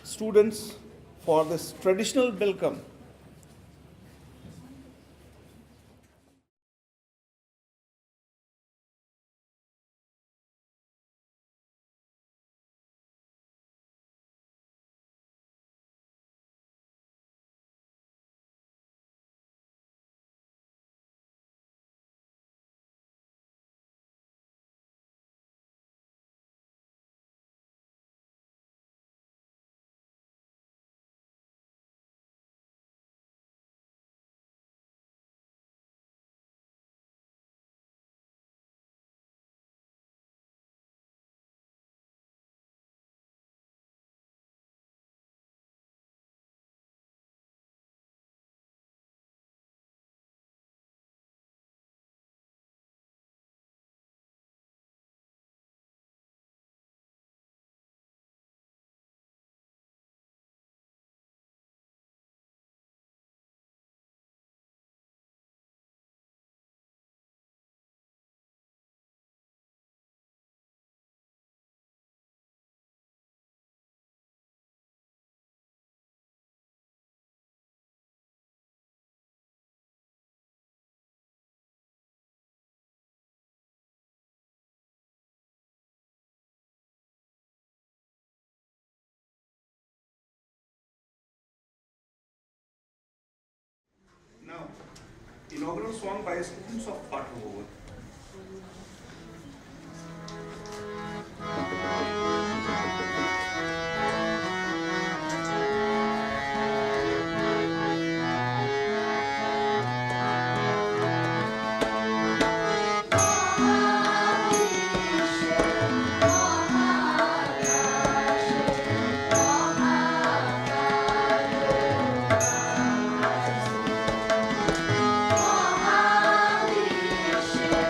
students for this traditional welcome. Now, inaugural song by students of Pathavood. Mahavishya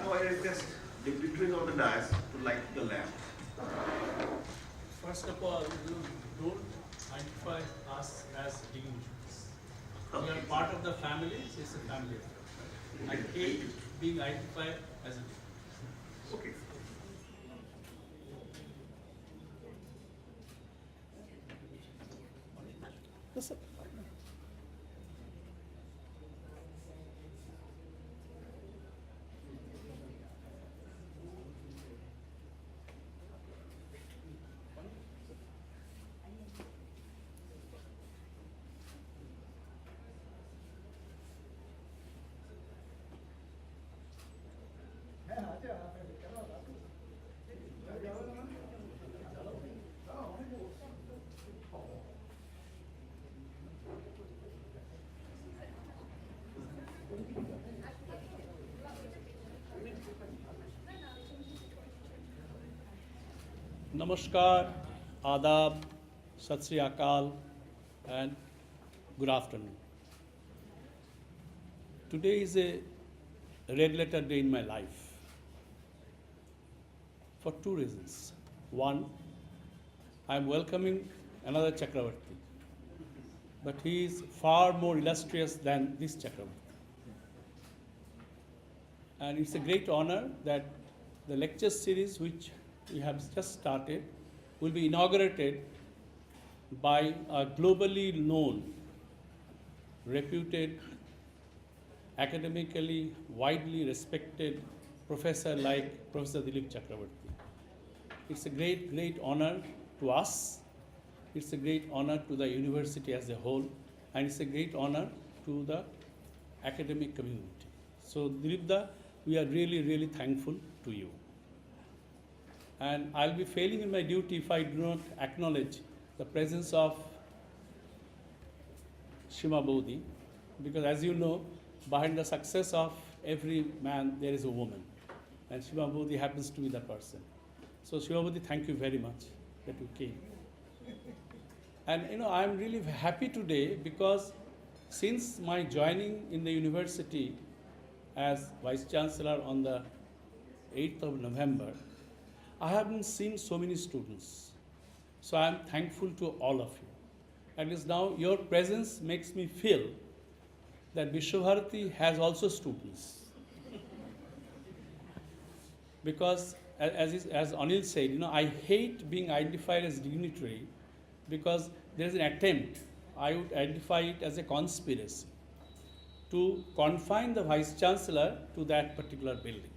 Now I request dignitaries of the dais to light the lamp. First of all, you don't identify us as dignitaries. We are part of the family, it's a family affair. I hate being identified as a dignitary. Okay. Yes, sir. Namaskar, Adab, Sat Sri Akal, and good afternoon. Today is a red letter day in my life for two reasons. One, I am welcoming another Chakrabarti, but he is far more illustrious than this Chakrabarti. And it's a great honor that the lecture series which we have just started will be inaugurated by a globally known, reputed, academically widely respected professor like Professor Dillip Chakrabarti. It's a great, great honor to us. It's a great honor to the university as a whole, and it's a great honor to the academic community. So Dillip, we are really, really thankful to you. And I'll be failing in my duty if I do not acknowledge the presence of Shima Bodhi, because as you know, behind the success of every man, there is a woman. And Shima Bodhi happens to be the person. So Shima Bodhi, thank you very much that you came. And I'm really happy today because since my joining in the university as Vice Chancellor on the 8th of November, I haven't seen so many students. So I'm thankful to all of you. At least now your presence makes me feel that Visva Bharati has also students. Because as Anil said, I hate being identified as dignitary because there is an attempt, I would identify it as a conspiracy, to confine the Vice Chancellor to that particular building.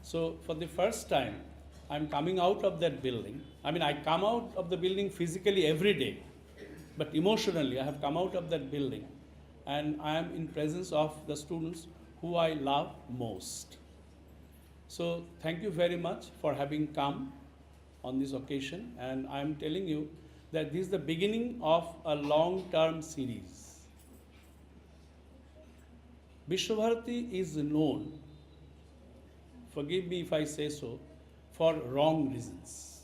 So for the first time, I'm coming out of that building. I come out of the building physically every day, but emotionally I have come out of that building and I am in presence of the students who I love most. So thank you very much for having come on this occasion, and I am telling you that this is the beginning of a long-term series. Visva Bharati is known, forgive me if I say so, for wrong reasons.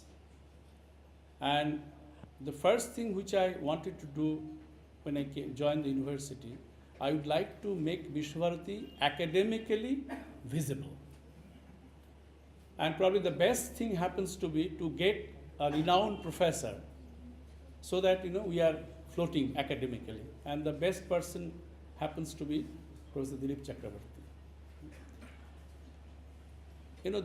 And the first thing which I wanted to do when I joined the university, I would like to make Visva Bharati academically visible. And probably the best thing happens to be to get a renowned professor so that we are floating academically. And the best person happens to be Professor Dillip Chakrabarti.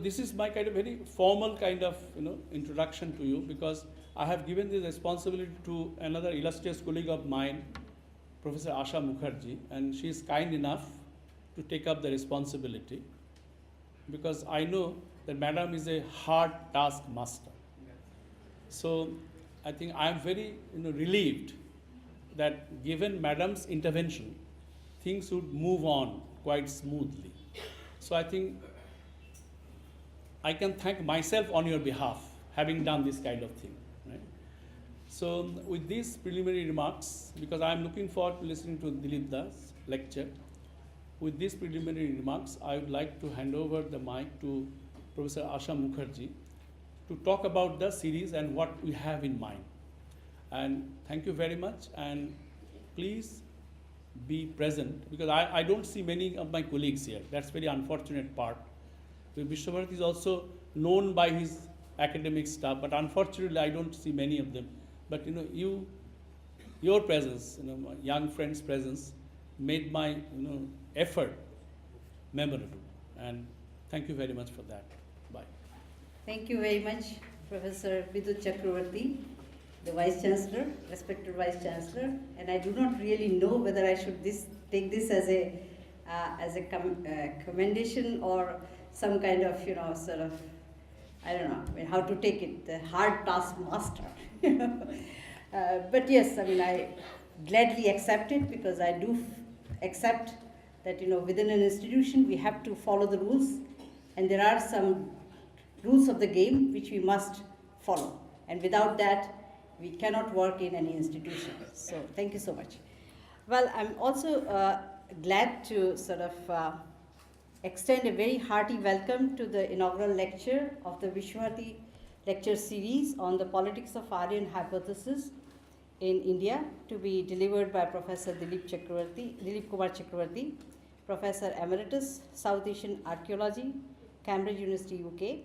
This is my kind of very formal kind of introduction to you, because I have given this responsibility to another illustrious colleague of mine, Professor Asha Mukherjee, and she is kind enough to take up the responsibility, because I know that Madam is a hard task master. So I think I am very relieved that given Madam's intervention, things would move on quite smoothly. So I think I can thank myself on your behalf, having done this kind of thing. Right? So with these preliminary remarks, because I am looking forward to listening to Dillip Das lecture, with these preliminary remarks, I would like to hand over the mic to Professor Asha Mukherjee to talk about the series and what we have in mind. And thank you very much, and please be present, because I don't see many of my colleagues here. That's very unfortunate part. Visva Bharati is also known by his academic staff, but unfortunately I don't see many of them. But your presence, my young friend's presence, made my effort memorable. And thank you very much for that. Bye. Thank you very much, Professor Vidut Chakrabarti, the Vice Chancellor, respected Vice Chancellor. And I do not really know whether I should take this as a commendation or some kind of, sort of, I don't know, how to take it, the hard taskmaster. But yes, I gladly accept it, because I do accept that, within an institution we have to follow the rules, and there are some rules of the game which we must follow. And without that, we cannot work in any institution. So thank you so much. Well, I'm also glad to sort of extend a very hearty welcome to the inaugural lecture of the Visva Bharati lecture series on the politics of Aryan hypothesis in India, to be delivered by Professor Dillip Kumar Chakrabarti, Professor Emeritus, South Asian Archaeology, Cambridge University, UK,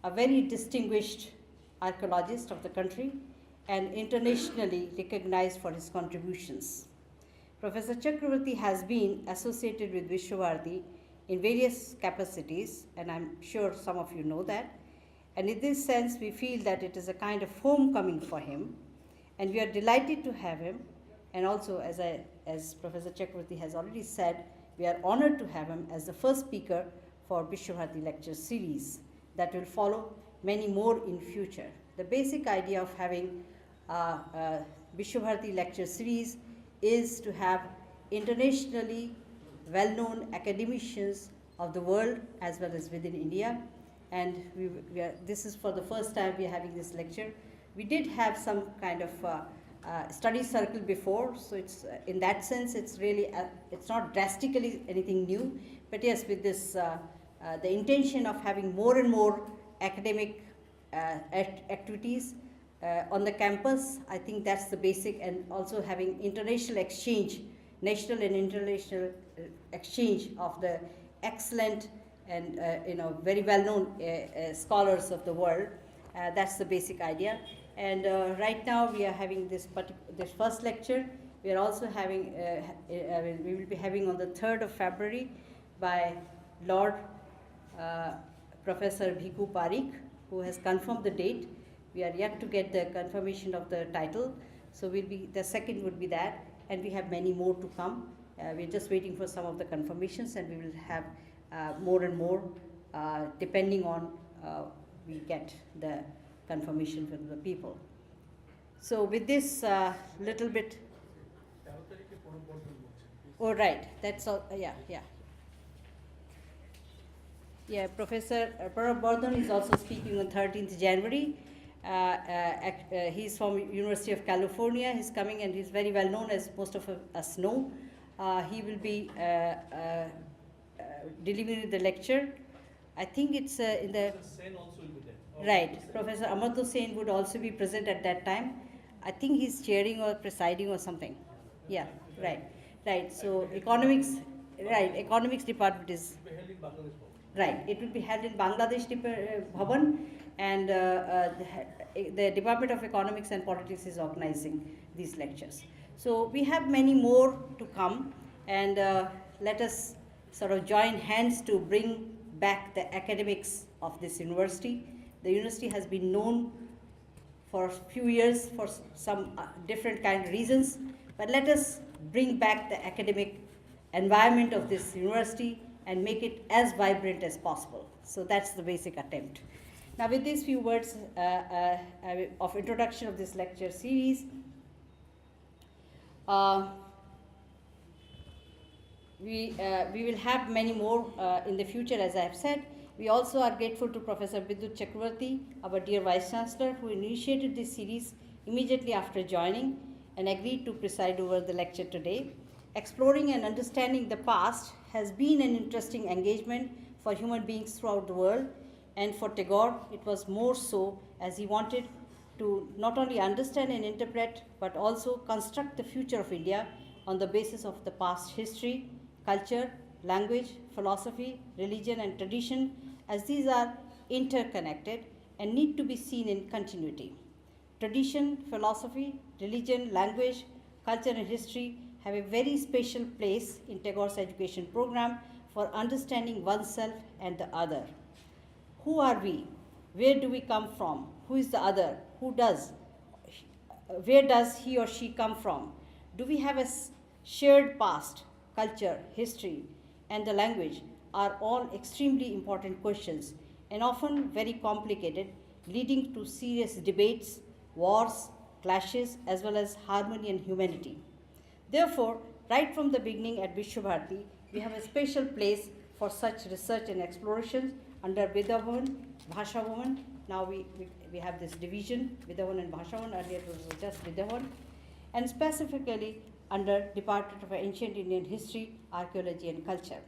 a very distinguished archaeologist of the country and internationally recognized for his contributions. Professor Chakrabarti has been associated with Visva Bharati in various capacities, and I'm sure some of you know that. And in this sense, we feel that it is a kind of homecoming for him, and we are delighted to have him. And also, as Professor Chakrabarti has already said, we are honored to have him as the first speaker for Visva Bharati lecture series that will follow many more in future. The basic idea of having Visva Bharati lecture series is to have internationally well-known academicians of the world as well as within India. And this is for the first time we are having this lecture. We did have some kind of study circle before, so it's in that sense it's really it's not drastically anything new. But yes, with this the intention of having more and more academic activities on the campus, I think that's the basic, and also having international exchange, national and international exchange of the excellent and very well-known scholars of the world. That's the basic idea. And right now we are having this first lecture. We are also having, we will be having on the 3rd of February by Lord Professor Bhiku Parikh, who has confirmed the date. We are yet to get the confirmation of the title. So the second would be that, and we have many more to come. We're just waiting for some of the confirmations, and we will have more and more depending on we get the confirmation from the people. So with this little bit. Oh, right, that's all, yeah. Yeah, Professor Prof. Bardhan is also speaking on 13th January. He's from University of California. He's coming, and he's very well known, as most of us know. He will be delivering the lecture. I think it's in the... Sen also will be there. Right. Professor Amartya Sen would also be present at that time. I think he's chairing or presiding or something. Yeah, right. So economics department is... Right, it will be held in Bangladesh Bhavan, and the Department of Economics and Politics is organizing these lectures. So we have many more to come, and let us sort of join hands to bring back the academics of this university. The university has been known for a few years for some different kind of reasons, but let us bring back the academic environment of this university and make it as vibrant as possible. So that's the basic attempt. Now, with these few words of introduction of this lecture series, we will have many more in the future, as I have said. We also are grateful to Professor Vidut Chakrabarti, our dear Vice Chancellor, who initiated this series immediately after joining and agreed to preside over the lecture today. Exploring and understanding the past has been an interesting engagement for human beings throughout the world, and for Tagore it was more so, as he wanted to not only understand and interpret but also construct the future of India on the basis of the past history, culture, language, philosophy, religion and tradition, as these are interconnected and need to be seen in continuity. Tradition, philosophy, religion, language, culture and history have a very special place in Tagore's education program for understanding oneself and the other. Who are we? Where do we come from? Who is the other? Where does he or she come from? Do we have a shared past, culture, history, and the language are all extremely important questions and often very complicated, leading to serious debates, wars, clashes, as well as harmony and humanity. Therefore, right from the beginning at Visva Bharati, we have a special place for such research and explorations under Vidya Bhavan, Bhasha Bhavan. Now we have this division, Vidya Bhavan and Bhasha Bhavan, earlier it was just Vidya Bhavan, and specifically under Department of Ancient Indian History, Archaeology and Culture.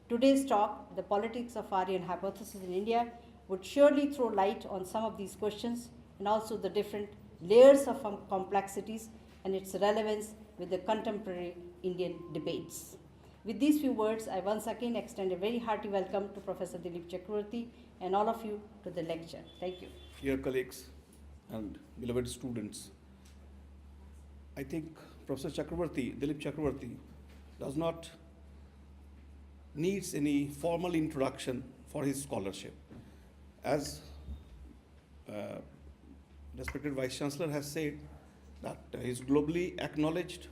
Today's talk, The Politics of Aryan Hypothesis in India, would surely throw light on some of these questions and also the different layers of complexities and its relevance with the contemporary Indian debates. With these few words, I once again extend a very hearty welcome to Professor Dillip Chakrabarti and all of you to the lecture. Thank you. Dear colleagues and beloved students, I think Professor Chakrabarti, Dillip Chakrabarti, does not needs any formal introduction for his scholarship. As respected Vice Chancellor has said, that he is globally acknowledged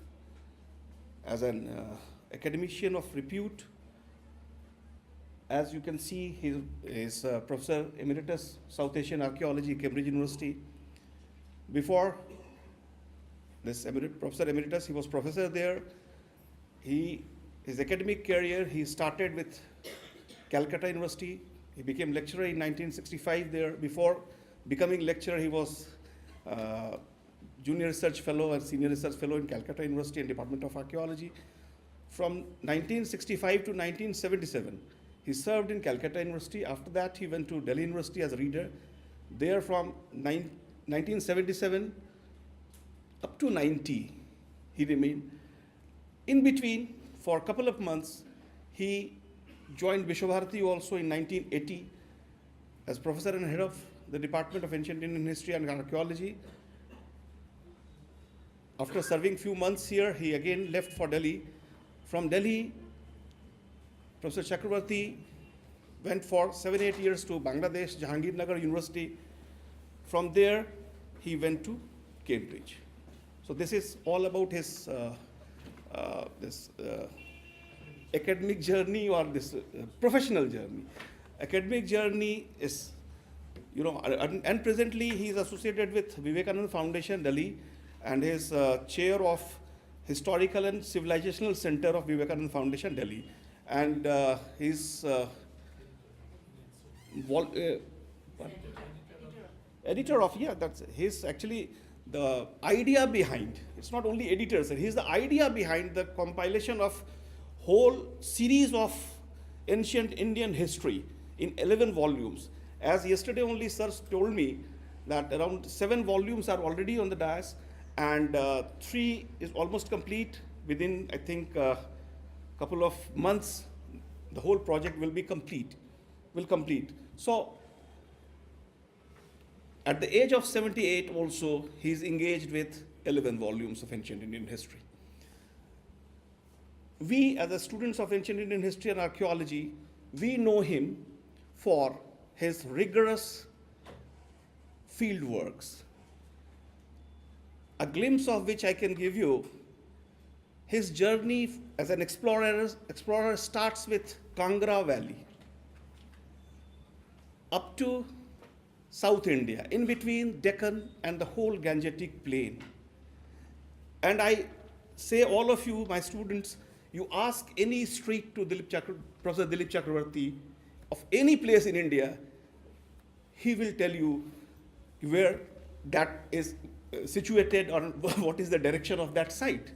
as an academician of repute. As you can see, he is Professor Emeritus, South Asian Archaeology, Cambridge University. Before this Professor Emeritus, he was professor there. His academic career, he started with Calcutta University. He became lecturer in 1965 there. Before becoming lecturer, he was junior research fellow and senior research fellow in Calcutta University and Department of Archaeology. From 1965 to 1977, he served in Calcutta University. After that, he went to Delhi University as a reader. There from 1977 up to 90, he remained. In between, for a couple of months, he joined Visva Bharati also in 1980 as professor and head of the Department of Ancient Indian History and Archaeology. After serving few months here, he again left for Delhi. From Delhi, Professor Chakrabarti went for 7-8 years to Bangladesh, Jahangirnagar University. From there, he went to Cambridge. So this is all about his academic journey or this professional journey. Academic journey is, and presently he is associated with Vivekananda Foundation, Delhi, and he is chair of Historical and Civilizational Center of Vivekananda Foundation, Delhi. And he's editor of, that's his actually the idea behind, it's not only editor, sir, he's the idea behind the compilation of whole series of ancient Indian history in 11 volumes. As yesterday only sir told me that around 7 volumes are already on the dais, and 3 is almost complete. Within, I think, couple of months, the whole project will complete. So, at the age of 78 also, he is engaged with 11 volumes of ancient Indian history. We, as the students of ancient Indian history and archaeology, we know him for his rigorous field works. A glimpse of which I can give you, his journey as an explorer starts with Kangra Valley up to South India, in between Deccan and the whole Gangetic plain. And I say, all of you, my students, you ask any street to Professor Dillip Chakrabarti of any place in India, he will tell you where that is situated or what is the direction of that site.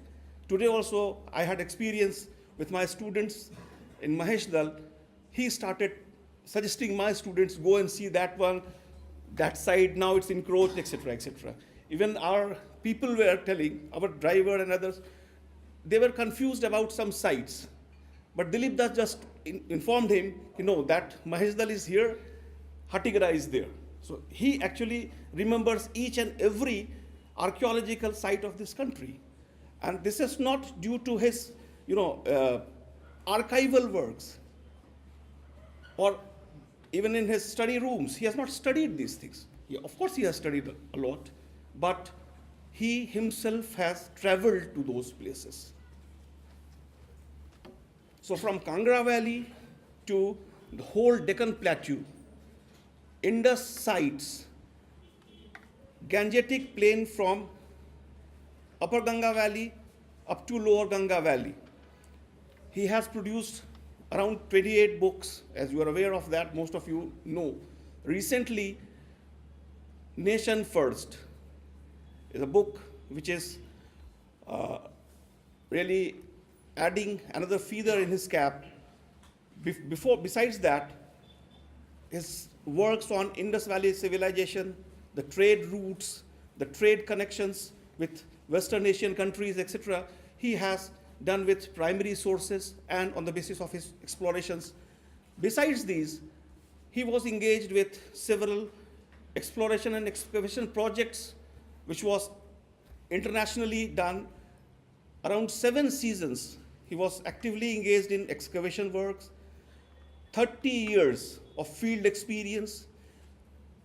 Today also, I had experience with my students in Maheshdal. He started suggesting my students go and see that one, that side, now it's encroached, etc., etc. Even our people were telling, our driver and others, they were confused about some sites. But Dillip Das just informed him, that Mahesh is here, Hattigara is there. So he actually remembers each and every archaeological site of this country. And this is not due to his, archival works, or even in his study rooms. He has not studied these things. Of course, he has studied a lot, but he himself has traveled to those places. So from Kangra Valley to the whole Deccan Plateau, Indus sites, Gangetic plain from Upper Ganga Valley up to Lower Ganga Valley. He has produced around 28 books, as you are aware of that, most of you know. Recently, Nation First is a book which is really adding another feather in his cap. Besides that, his works on Indus Valley civilization, the trade routes, the trade connections with Western Asian countries, etc., he has done with primary sources and on the basis of his explorations. Besides these, he was engaged with several exploration and excavation projects, which was internationally done. Around 7 seasons, he was actively engaged in excavation works, 30 years of field experience,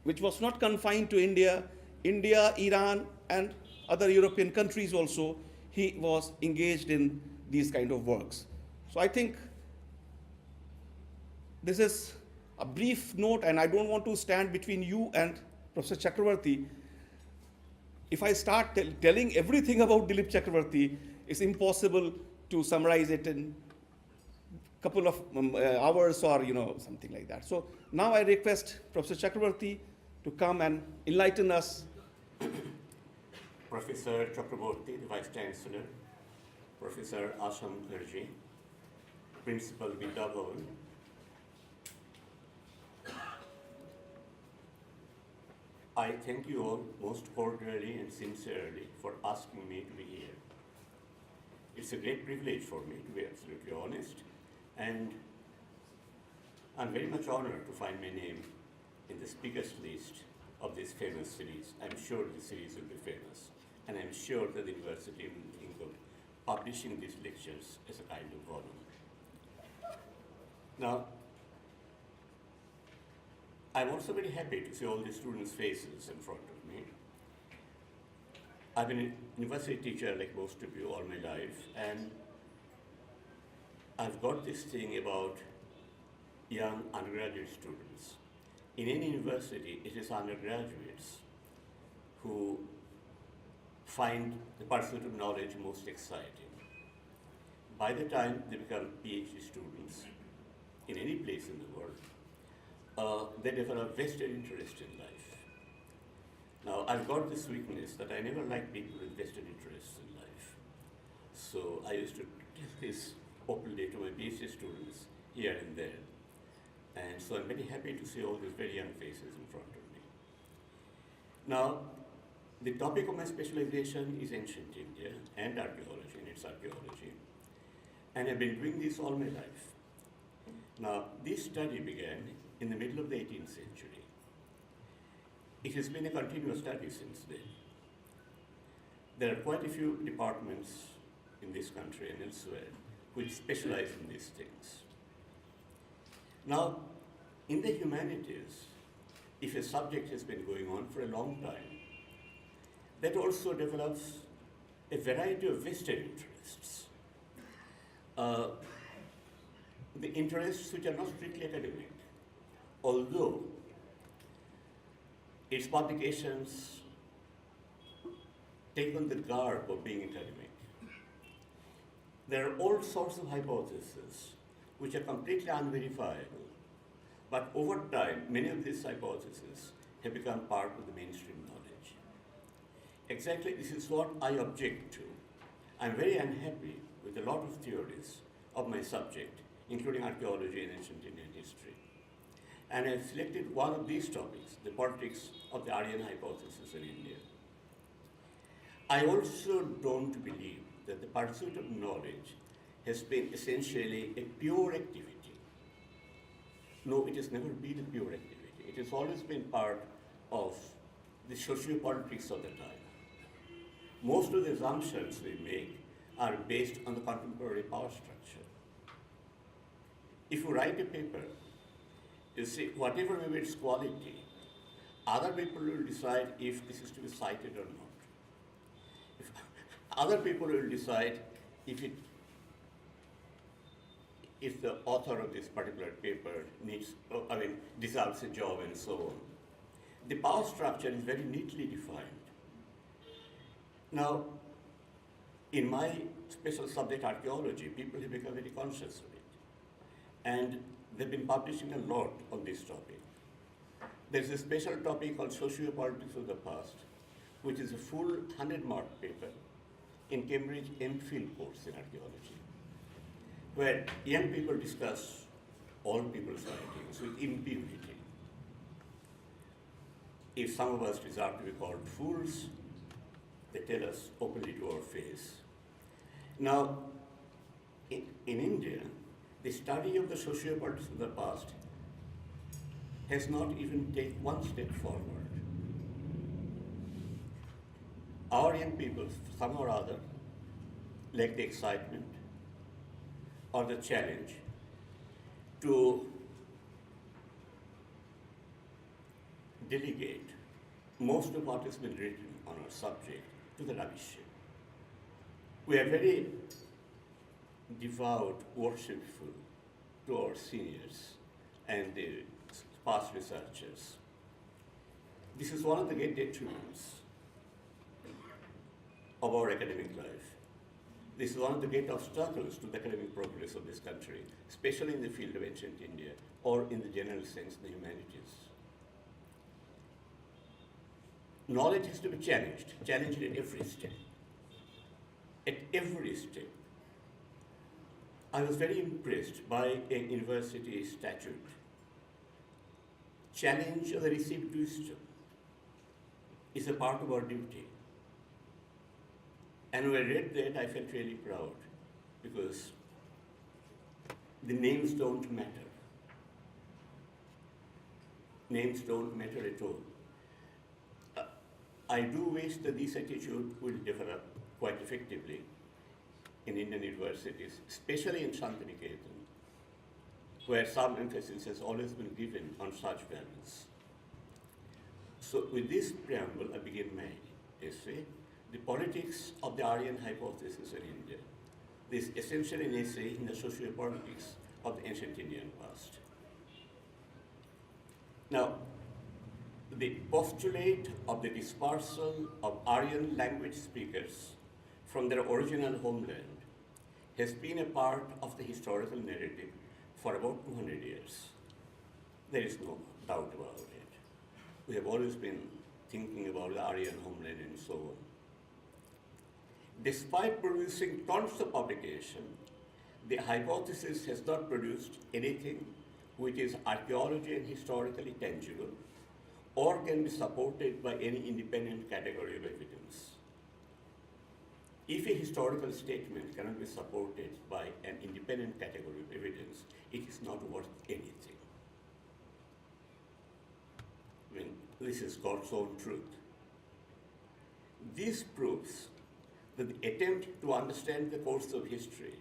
which was not confined to India, Iran, and other European countries also. He was engaged in these kind of works. So I think this is a brief note, and I don't want to stand between you and Professor Chakrabarti. If I start telling everything about Dillip Chakrabarti, it's impossible to summarize it in a couple of hours or something like that. So now I request Professor Chakrabarti to come and enlighten us. Professor Chakrabarti, the Vice Chancellor, Professor Asha Mukherjee, Principal Visva Bharati, I thank you all most cordially and sincerely for asking me to be here. It's a great privilege for me, to be absolutely honest, and I'm very much honored to find my name in the speakers list of this famous series. I'm sure the series will be famous, and I'm sure that the university will think of publishing these lectures as a kind of honor. Now, I'm also very happy to see all the students' faces in front of me. I've been a university teacher like most of you all my life, and I've got this thing about young undergraduate students. In any university, it is undergraduates who find the pursuit of knowledge most exciting. By the time they become PhD students in any place in the world, they develop vested interest in life. Now, I've got this weakness that I never like people with vested interests in life. So I used to tell this openly to my PhD students here and there. And so I'm very happy to see all these very young faces in front of me. Now, the topic of my specialization is ancient India and archaeology, and its archaeology. And I've been doing this all my life. Now, this study began in the middle of the 18th century. It has been a continuous study since then. There are quite a few departments in this country and elsewhere which specialize in these things. Now, in the humanities, if a subject has been going on for a long time, that also develops a variety of vested interests. The interests which are not strictly academic, although its publications take on the garb of being academic. There are all sorts of hypotheses which are completely unverifiable, but over time, many of these hypotheses have become part of the mainstream knowledge. Exactly, this is what I object to. I'm very unhappy with a lot of theories of my subject, including archaeology and ancient Indian history. And I've selected one of these topics, the politics of the Aryan hypothesis in India. I also don't believe that the pursuit of knowledge has been essentially a pure activity No, it has never been a pure activity. It has always been part of the socio-politics of the time. Most of the assumptions we make are based on the contemporary power structure. If you write a paper, you see, whatever may be its quality, other people will decide if this is to be cited or not. Other people will decide if the author of this particular paper deserves a job and so on. The power structure is very neatly defined. Now, in my special subject, archaeology, people have become very conscious of it. And they've been publishing a lot on this topic. There's a special topic called Sociopolitics of the Past, which is a full 100-mark paper in Cambridge MPhil course in archaeology, where young people discuss all people's writings with impunity. If some of us deserve to be called fools, they tell us openly to our face. Now, in India, the study of the sociopolitics of the past has not even taken one step forward. Our young people, somehow or other, lack the excitement or the challenge to delegate most of what has been written on our subject to the rubbish heap. We are very devout, worshipful to our seniors and the past researchers. This is one of the great detriments of our academic life. This is one of the great obstacles to the academic progress of this country, especially in the field of ancient India or in the general sense, the humanities. Knowledge has to be challenged at every step. At every step. I was very impressed by a university statute. Challenge of the received wisdom is a part of our duty. And when I read that, I felt really proud because the names don't matter. Names don't matter at all. I do wish that this attitude will develop quite effectively in Indian universities, especially in Shantiniketan, where some emphasis has always been given on such values. So with this preamble, I begin my essay, The Politics of the Aryan Hypothesis in India. This is essentially an essay in the sociopolitics of the ancient Indian past. Now, the postulate of the dispersal of Aryan language speakers from their original homeland has been a part of the historical narrative for about 200 years. There is no doubt about it. We have always been thinking about the Aryan homeland and so on. Despite producing tons of publication, the hypothesis has not produced anything which is archaeology and historically tangible or can be supported by any independent category of evidence. If a historical statement cannot be supported by an independent category of evidence, it is not worth anything. I mean, this is God's own truth. This proves that the attempt to understand the course of history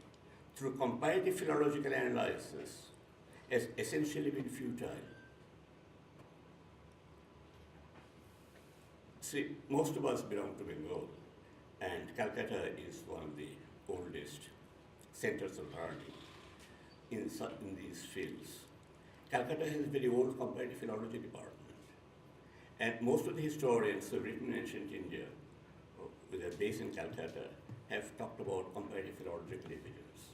through comparative philological analysis has essentially been futile. See, most of us belong to Bengal, and Calcutta is one of the oldest centers of learning in these fields. Calcutta has a very old comparative philology department, and most of the historians who have written ancient India with a base in Calcutta have talked about comparative philological evidence.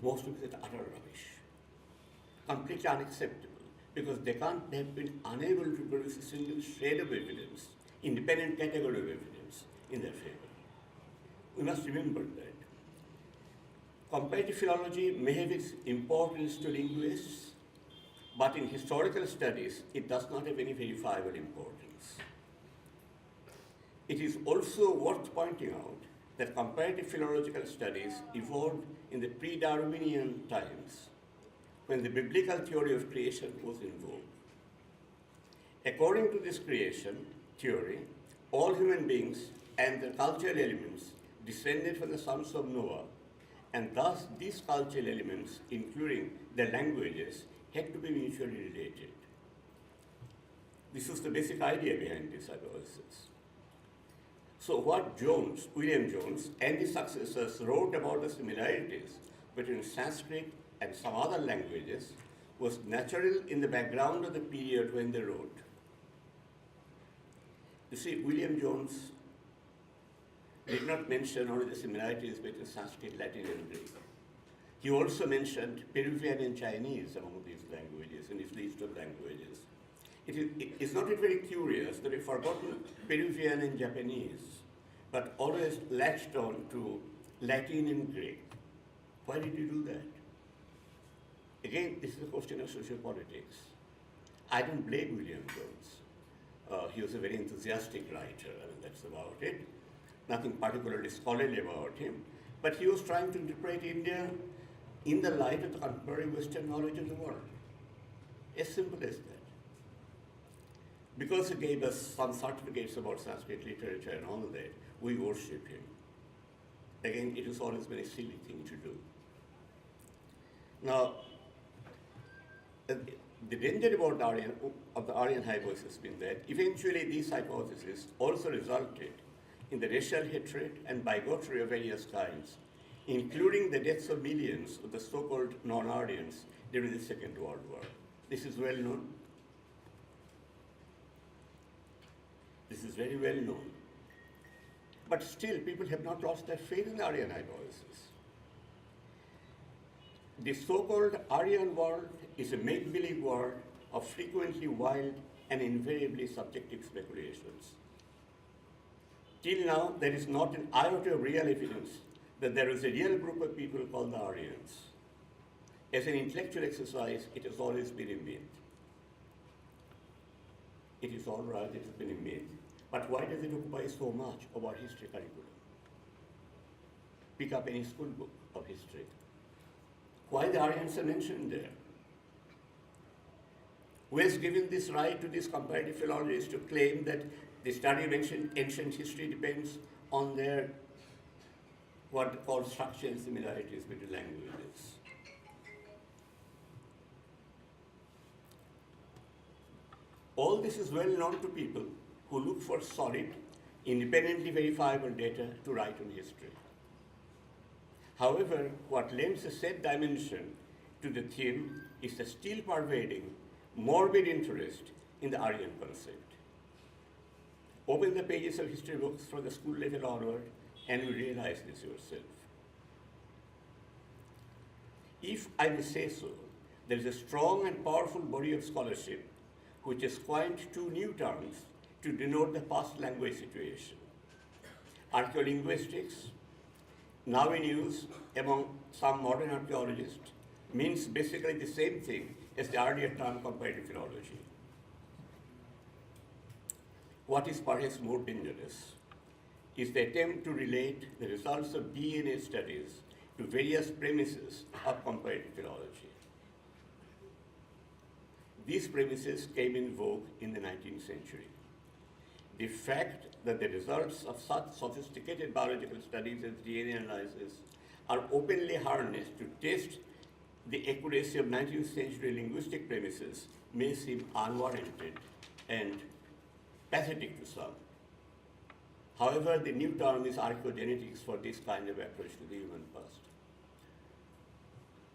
Most of it is utter rubbish, completely unacceptable, because they have been unable to produce a single shred of evidence, independent category of evidence in their favor. We must remember that. Comparative philology may have its importance to linguists, but in historical studies, it does not have any verifiable importance. It is also worth pointing out that comparative philological studies evolved in the pre-Darwinian times, when the biblical theory of creation was in vogue. According to this creation theory, all human beings and their cultural elements descended from the sons of Noah, and thus these cultural elements, including their languages, had to be mutually related. This was the basic idea behind this hypothesis. So what William Jones and his successors wrote about the similarities between Sanskrit and some other languages was natural in the background of the period when they wrote. You see, William Jones did not mention only the similarities between Sanskrit, Latin, and Greek. He also mentioned Peruvian and Chinese among these languages in his list of languages. It's not very curious that he forgotten Peruvian and Japanese, but always latched on to Latin and Greek. Why did he do that? Again, this is a question of sociopolitics. I don't blame William Jones. He was a very enthusiastic writer, that's about it. Nothing particularly scholarly about him, but he was trying to interpret India in the light of the contemporary Western knowledge of the world. As simple as that. Because he gave us some certificates about Sanskrit literature and all that, we worship him. Again, it has always been a silly thing to do. Now, the danger about the Aryan hypothesis has been that eventually these hypotheses also resulted in the racial hatred and bigotry of various kinds, including the deaths of millions of the so-called non-Aryans during the Second World War. This is well known. This is very well known. But still, people have not lost their faith in the Aryan hypothesis. The so-called Aryan world is a make-believe world of frequently wild and invariably subjective speculations. Till now, there is not an iota of real evidence that there is a real group of people called the Aryans. As an intellectual exercise, it has always been a myth. It is all right, it has been a myth, but why does it occupy so much of our history curriculum? Pick up any school book of history. Why the Aryans are mentioned there? Who has given this right to these comparative philologists to claim that the study of ancient history depends on their what they call structural similarities between languages? All this is well known to people who look for solid, independently verifiable data to write on history. However, what lends a set dimension to the theme is the still pervading, morbid interest in the Aryan concept. Open the pages of history books from the school level onward and you realize this yourself. If I may say so, there is a strong and powerful body of scholarship which has coined two new terms to denote the past language situation. Archaeolinguistics, now in use among some modern archaeologists, means basically the same thing as the earlier term comparative philology. What is perhaps more dangerous is the attempt to relate the results of DNA studies to various premises of comparative philology. These premises came in vogue in the 19th century. The fact that the results of such sophisticated biological studies as DNA analysis are openly harnessed to test the accuracy of 19th century linguistic premises may seem unwarranted and pathetic to some. However, the new term is archaeogenetics for this kind of approach to the human past.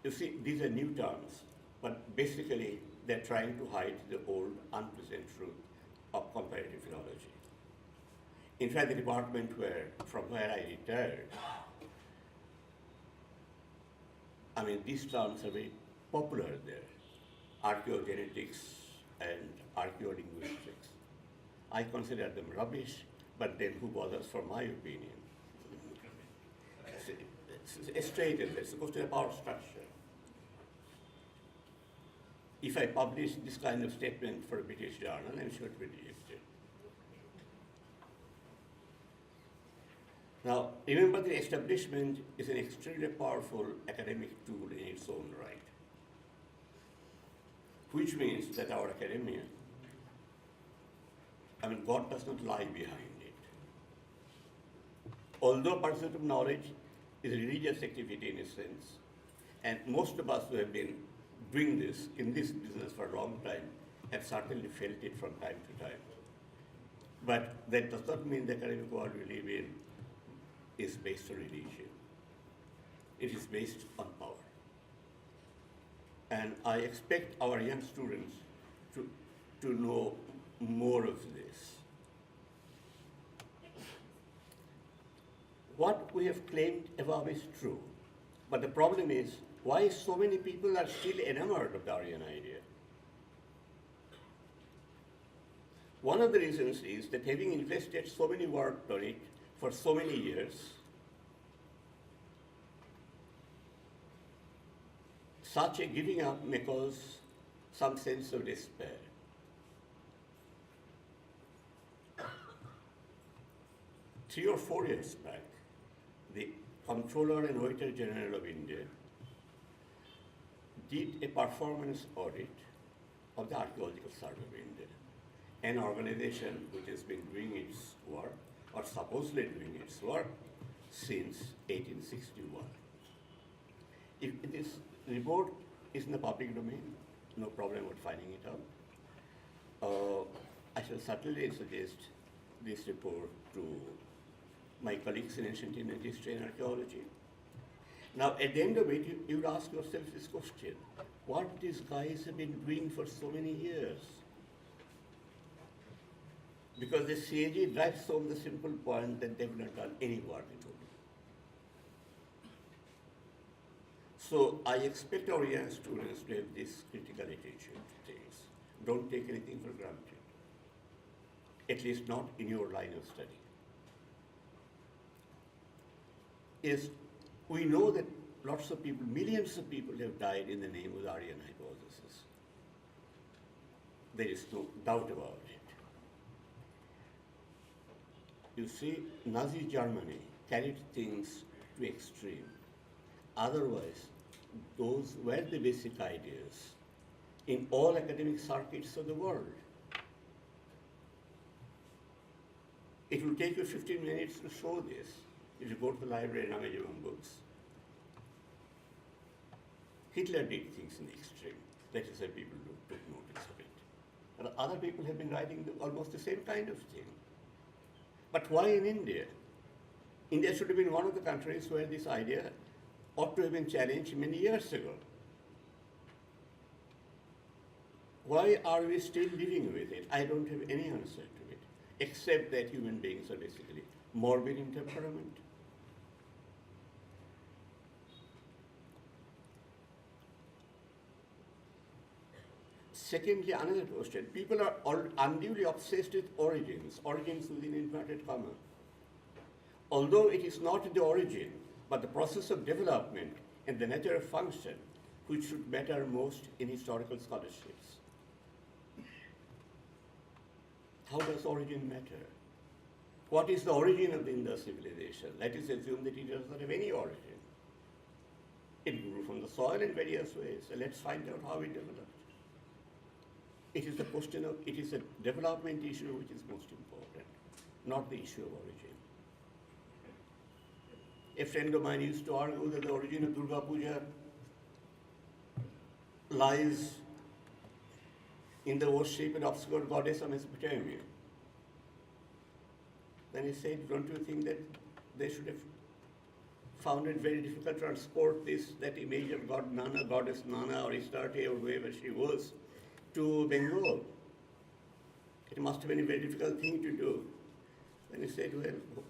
You see, these are new terms, but basically they're trying to hide the old, unpleasant truth of comparative philology. In fact, the department from where I retired, these terms are very popular there, archaeogenetics and archaeolinguistics. I consider them rubbish, but then who bothers for my opinion? It's straight in this, it's a question of power structure. If I publish this kind of statement for a British journal, I'm sure it will be rejected. Now, remember the establishment is an extremely powerful academic tool in its own right. which means that our academia, God does not lie behind it. Although pursuit of knowledge is a religious activity in a sense, and most of us who have been doing this, in this business for a long time, have certainly felt it from time to time. But that does not mean the academic world we live in is based on religion. It is based on power. And I expect our young students to know more of this. What we have claimed above is true, but the problem is why so many people are still enamored of the Aryan idea. One of the reasons is that having invested so many work on it for so many years, such a giving up may cause some sense of despair. Three or 4 years back, the Comptroller and Auditor General of India did a performance audit of the Archaeological Survey of India, an organization which has been doing its work, or supposedly doing its work, since 1861. If this report is in the public domain, no problem with finding it out. I shall certainly suggest this report to my colleagues in ancient Indian history and archaeology. Now, at the end of it, you would ask yourself this question: what these guys have been doing for so many years? Because the CAG drives home the simple point that they've not done any work at all. So I expect our young students to have this critical attitude to things. Don't take anything for granted, at least not in your line of study. Yes, we know that lots of people, millions of people have died in the name of the Aryan hypothesis. There is no doubt about it. You see, Nazi Germany carried things to extreme. Otherwise, those were the basic ideas in all academic circuits of the world. It will take you 15 minutes to show this if you go to the library and rummage among books. Hitler did things in the extreme. That is why people took notice of it. And other people have been writing almost the same kind of thing. But why in India? India should have been one of the countries where this idea ought to have been challenged many years ago. Why are we still living with it? I don't have any answer to it, except that human beings are basically morbid in temperament. Secondly, another question. People are unduly obsessed with origins within inverted commas. Although it is not the origin, but the process of development and the nature of function which should matter most in historical scholarships. How does origin matter? What is the origin of the Indus civilization? Let us assume that it does not have any origin. It grew from the soil in various ways. So let's find out how it developed. It is a question of, it is a development issue which is most important, not the issue of origin. A friend of mine used to argue that the origin of Durga Puja lies in the worship and obscure goddess of Mesopotamia. Then he said, don't you think that they should have found it very difficult to transport that image of God Nana, goddess Nana or Istarte or whoever she was to Bengal? It must have been a very difficult thing to do. Then he said, well,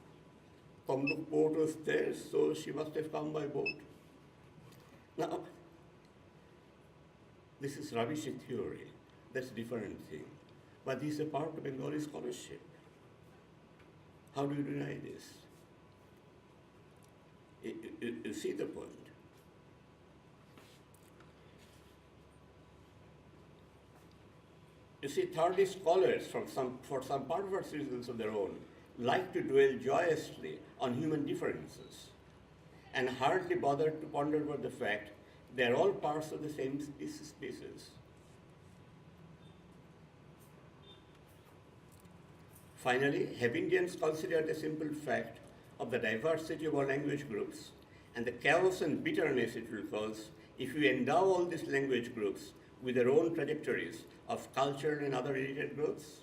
Kamluk port was there, so she must have come by boat. Now, this is rubbish in theory. That's a different thing. But this is a part of Bengali scholarship. How do you deny this? You see the point. You see, thirdly, scholars, for some perverse reasons of their own, like to dwell joyously on human differences and hardly bother to ponder over the fact they are all parts of the same species. Finally, have Indians considered the simple fact of the diversity of our language groups and the chaos and bitterness it will cause if we endow all these language groups with their own trajectories of culture and other related growths?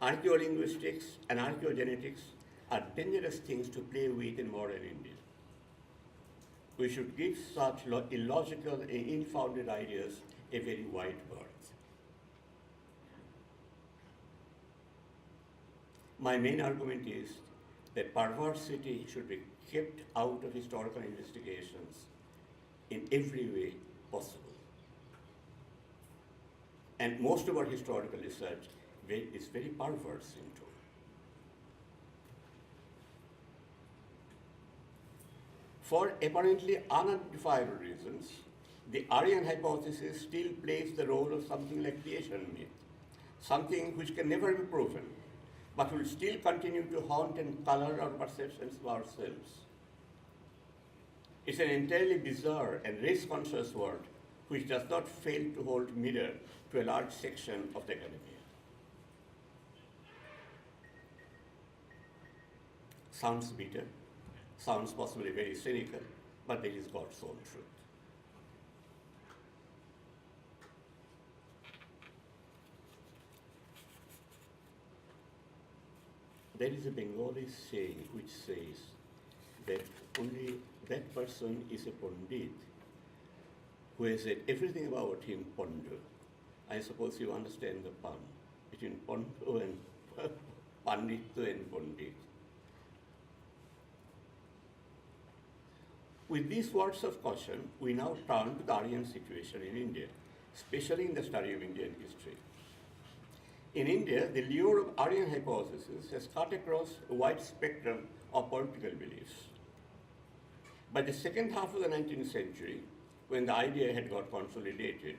Archaeolinguistics and archaeogenetics are dangerous things to play with in modern India. We should give such illogical and unfounded ideas a very wide berth. My main argument is that perversity should be kept out of historical investigations in every way possible. And most of our historical research is very perverse in tone. For apparently unidentifiable reasons, the Aryan hypothesis still plays the role of something like creation myth, something which can never be proven, but will still continue to haunt and color our perceptions of ourselves. It's an entirely bizarre and race-conscious world which does not fail to hold mirror to a large section of the academia. Sounds bitter, sounds possibly very cynical, but it is God's own truth. There is a Bengali saying which says that only that person is a Pandit who has said everything about him Pandu. I suppose you understand the pun between Pandu and Pandittu and Pandit. With these words of caution, we now turn to the Aryan situation in India, especially in the study of Indian history. In India, the lure of Aryan hypothesis has cut across a wide spectrum of political beliefs. By the second half of the 19th century, when the idea had got consolidated,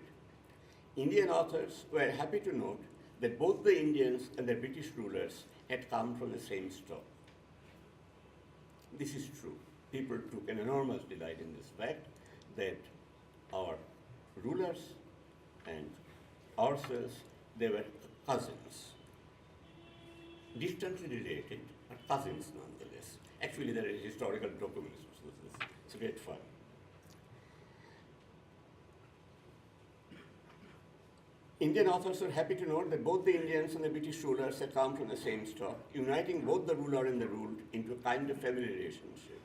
Indian authors were happy to note that both the Indians and the British rulers had come from the same stock. This is true. People took an enormous delight in this fact that our rulers and ourselves, they were cousins. Distantly related, but cousins nonetheless. Actually, there is historical documents. It's great fun. Indian authors are happy to note that both the Indians and the British rulers had come from the same stock, uniting both the ruler and the ruled into a kind of family relationship.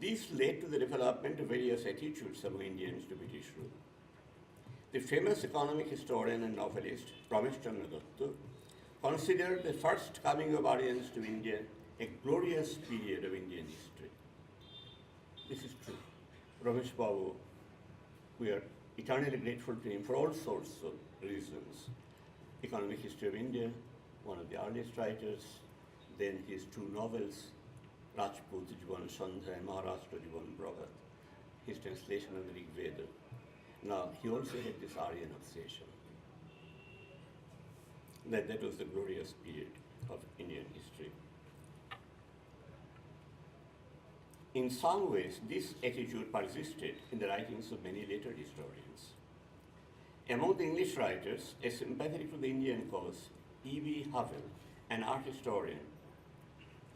This led to the development of various attitudes among Indians to British rule. The famous economic historian and novelist, Prof. considered the first coming of Aryans to India a glorious period of Indian history. This is true. Ramesh Babu, we are eternally grateful to him for all sorts of reasons. Economic History of India, one of the earliest writers, then his two novels, Rajput Jivan Sandhya and Maharashtra Jivan Bharat, his translation of the Rig Veda. Now, he also had this Aryan obsession. That was the glorious period of Indian history. In some ways, this attitude persisted in the writings of many later historians. Among the English writers, a sympathetic to the Indian cause, E.V. Havel, an art historian,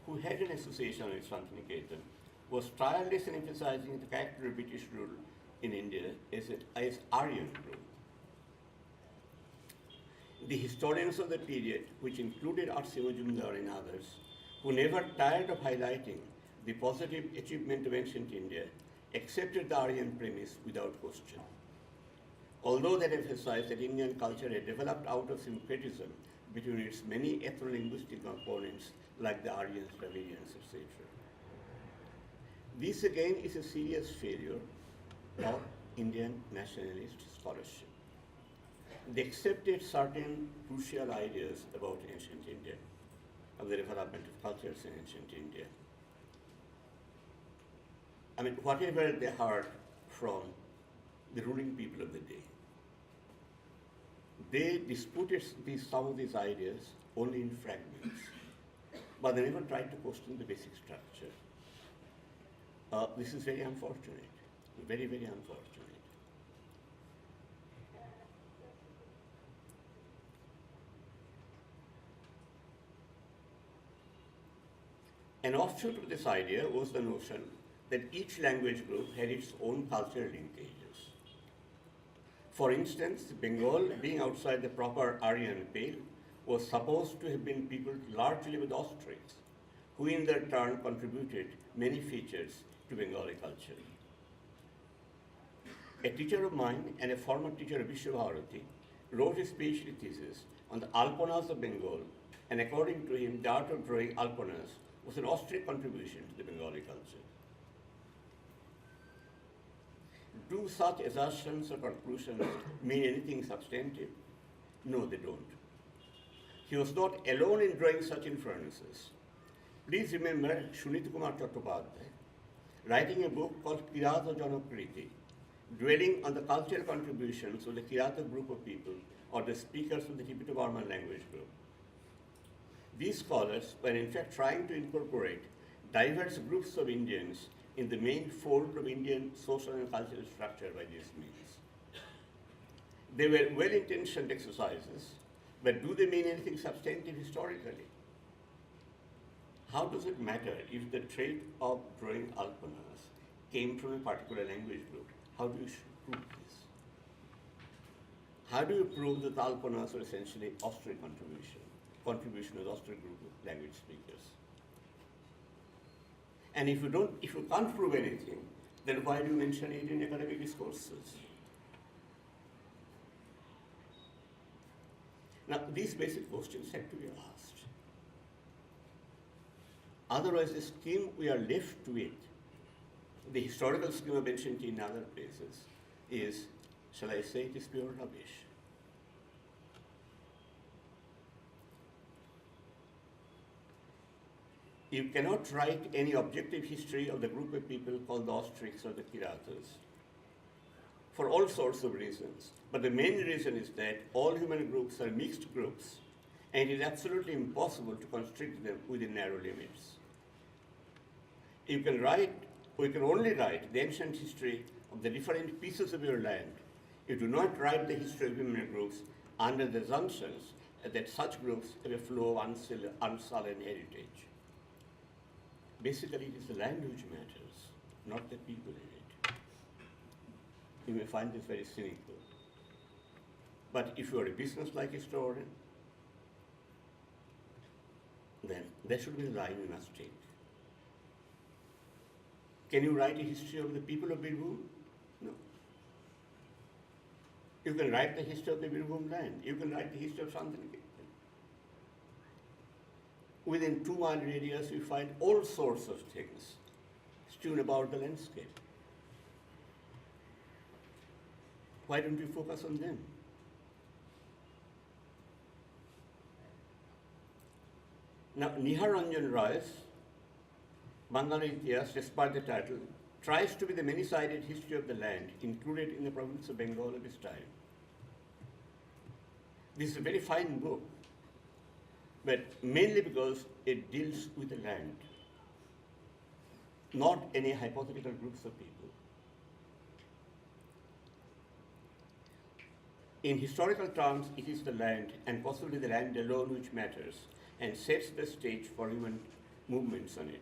who had an association with Shantiniketan, was tireless in emphasizing the character of British rule in India as Aryan rule. The historians of the period, which included R.C. Majumdar and others, who never tired of highlighting the positive achievement of ancient India, accepted the Aryan premise without question. Although they emphasized that Indian culture had developed out of syncretism between its many ethno-linguistic components like the Aryans, Dravidians, etc. This again is a serious failure of Indian nationalist scholarship. They accepted certain crucial ideas about ancient India, of the development of cultures in ancient India. I mean, whatever they heard from the ruling people of the day, they disputed some of these ideas only in fragments, but they never tried to question the basic structure. This is very unfortunate, very, very unfortunate. An offshoot of this idea was the notion that each language group had its own cultural linkages. For instance, Bengal, being outside the proper Aryan pale, was supposed to have been peopled largely with Austrics, who in their turn contributed many features to Bengali culture. A teacher of mine and a former teacher of Visva Bharati wrote his PhD thesis on the Alpanas of Bengal, and according to him, the art of drawing Alpanas was an Austric contribution to the Bengali culture. Do such assertions or conclusions mean anything substantive? No, they don't. He was not alone in drawing such inferences. Please remember Kumar Chakrabarti writing a book called Kirata Janakriti, dwelling on the cultural contributions of the Kirata group of people or the speakers of the Tibeto-Burman language group. These scholars were in fact trying to incorporate diverse groups of Indians in the main fold of Indian social and cultural structure by these means. They were well-intentioned exercises, but do they mean anything substantive historically? How does it matter if the trait of drawing alpanas came from a particular language group? How do you prove this? How do you prove that the alpanas are essentially Austric contribution of the Austric group of language speakers? And if you can't prove anything, then why do you mention it in academic discourses? Now, these basic questions have to be asked. Otherwise, the scheme we are left with, the historical scheme I mentioned in other places, is, shall I say, it is pure rubbish. You cannot write any objective history of the group of people called the Austrics or the Kiratas for all sorts of reasons. But the main reason is that all human groups are mixed groups, and it is absolutely impossible to constrict them within narrow limits. We can only write the ancient history of the different pieces of your land. You do not write the history of human groups under the assumptions that such groups have a flow of unsullied heritage. Basically, it is the land which matters, not the people in it. You may find this very cynical. But if you are a business-like historian, then that should be the line you must take. Can you write a history of the people of Birbhum? No. You can write the history of the Birbhum land. You can write the history of Shantiniketan. Within 2 mile radius, you find all sorts of things strewn about the landscape. Why don't you focus on them? Now, Nihar Ranjan Roy's Bengali Itihas, despite the title, tries to be the many-sided history of the land included in the province of Bengal of his time. This is a very fine book, but mainly because it deals with the land, not any hypothetical groups of people. In historical terms, it is the land, and possibly the land alone, which matters and sets the stage for human movements on it.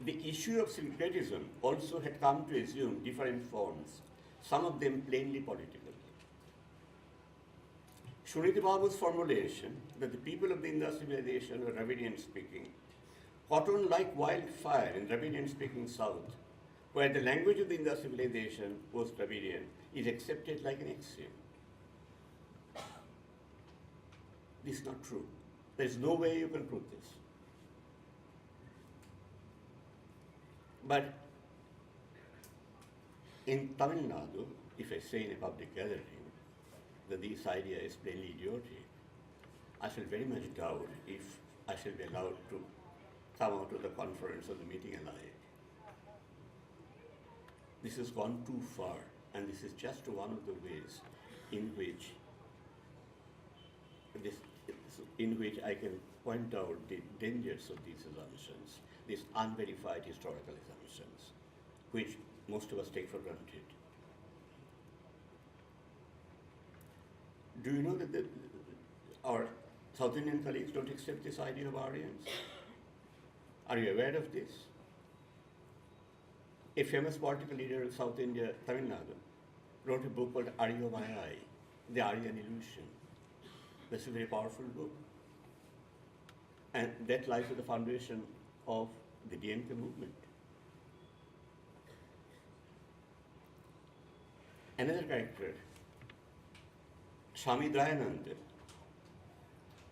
The issue of syncretism also had come to assume different forms, some of them plainly political. Shuniti Babu's formulation that the people of the Indus civilization were Dravidian-speaking caught on like wildfire in Dravidian-speaking South, where the language of the Indus civilization was Dravidian, is accepted like an axiom. This is not true. There is no way you can prove this. But in Tamil Nadu, if I say in a public gathering that this idea is plainly idiotic, I shall very much doubt if I shall be allowed to come out of the conference or the meeting alive. This has gone too far, and this is just one of the ways in which I can point out the dangers of these assumptions, these unverified historical assumptions, which most of us take for granted. Do you know that our South Indian colleagues don't accept this idea of Aryans. Are you aware of this? A famous political leader of South India, Tamil Nadu, wrote a book called Aryavanai, The Aryan Illusion. That's a very powerful book. And that lies at the foundation of the DMK movement. Another character, Swami Dayananda,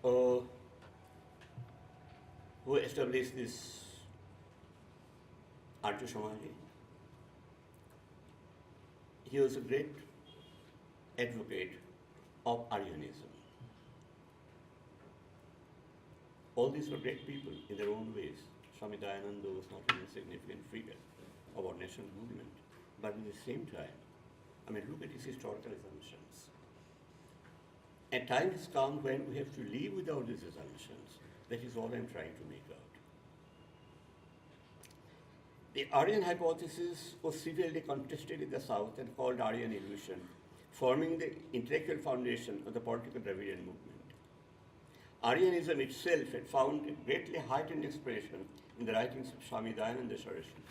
who established this Arya Samaji. He was a great advocate of Aryanism. All these were great people in their own ways. Swami Dayananda was not an insignificant figure of our national movement, but at the same time, look at his historical assumptions. A time has come when we have to live without these assumptions. That is all I'm trying to make out. The Aryan hypothesis was severely contested in the South and called Aryan illusion, forming the intellectual foundation of the political Dravidian movement. Aryanism itself had found a greatly heightened expression in the writings of Swami Dayananda Saraswati.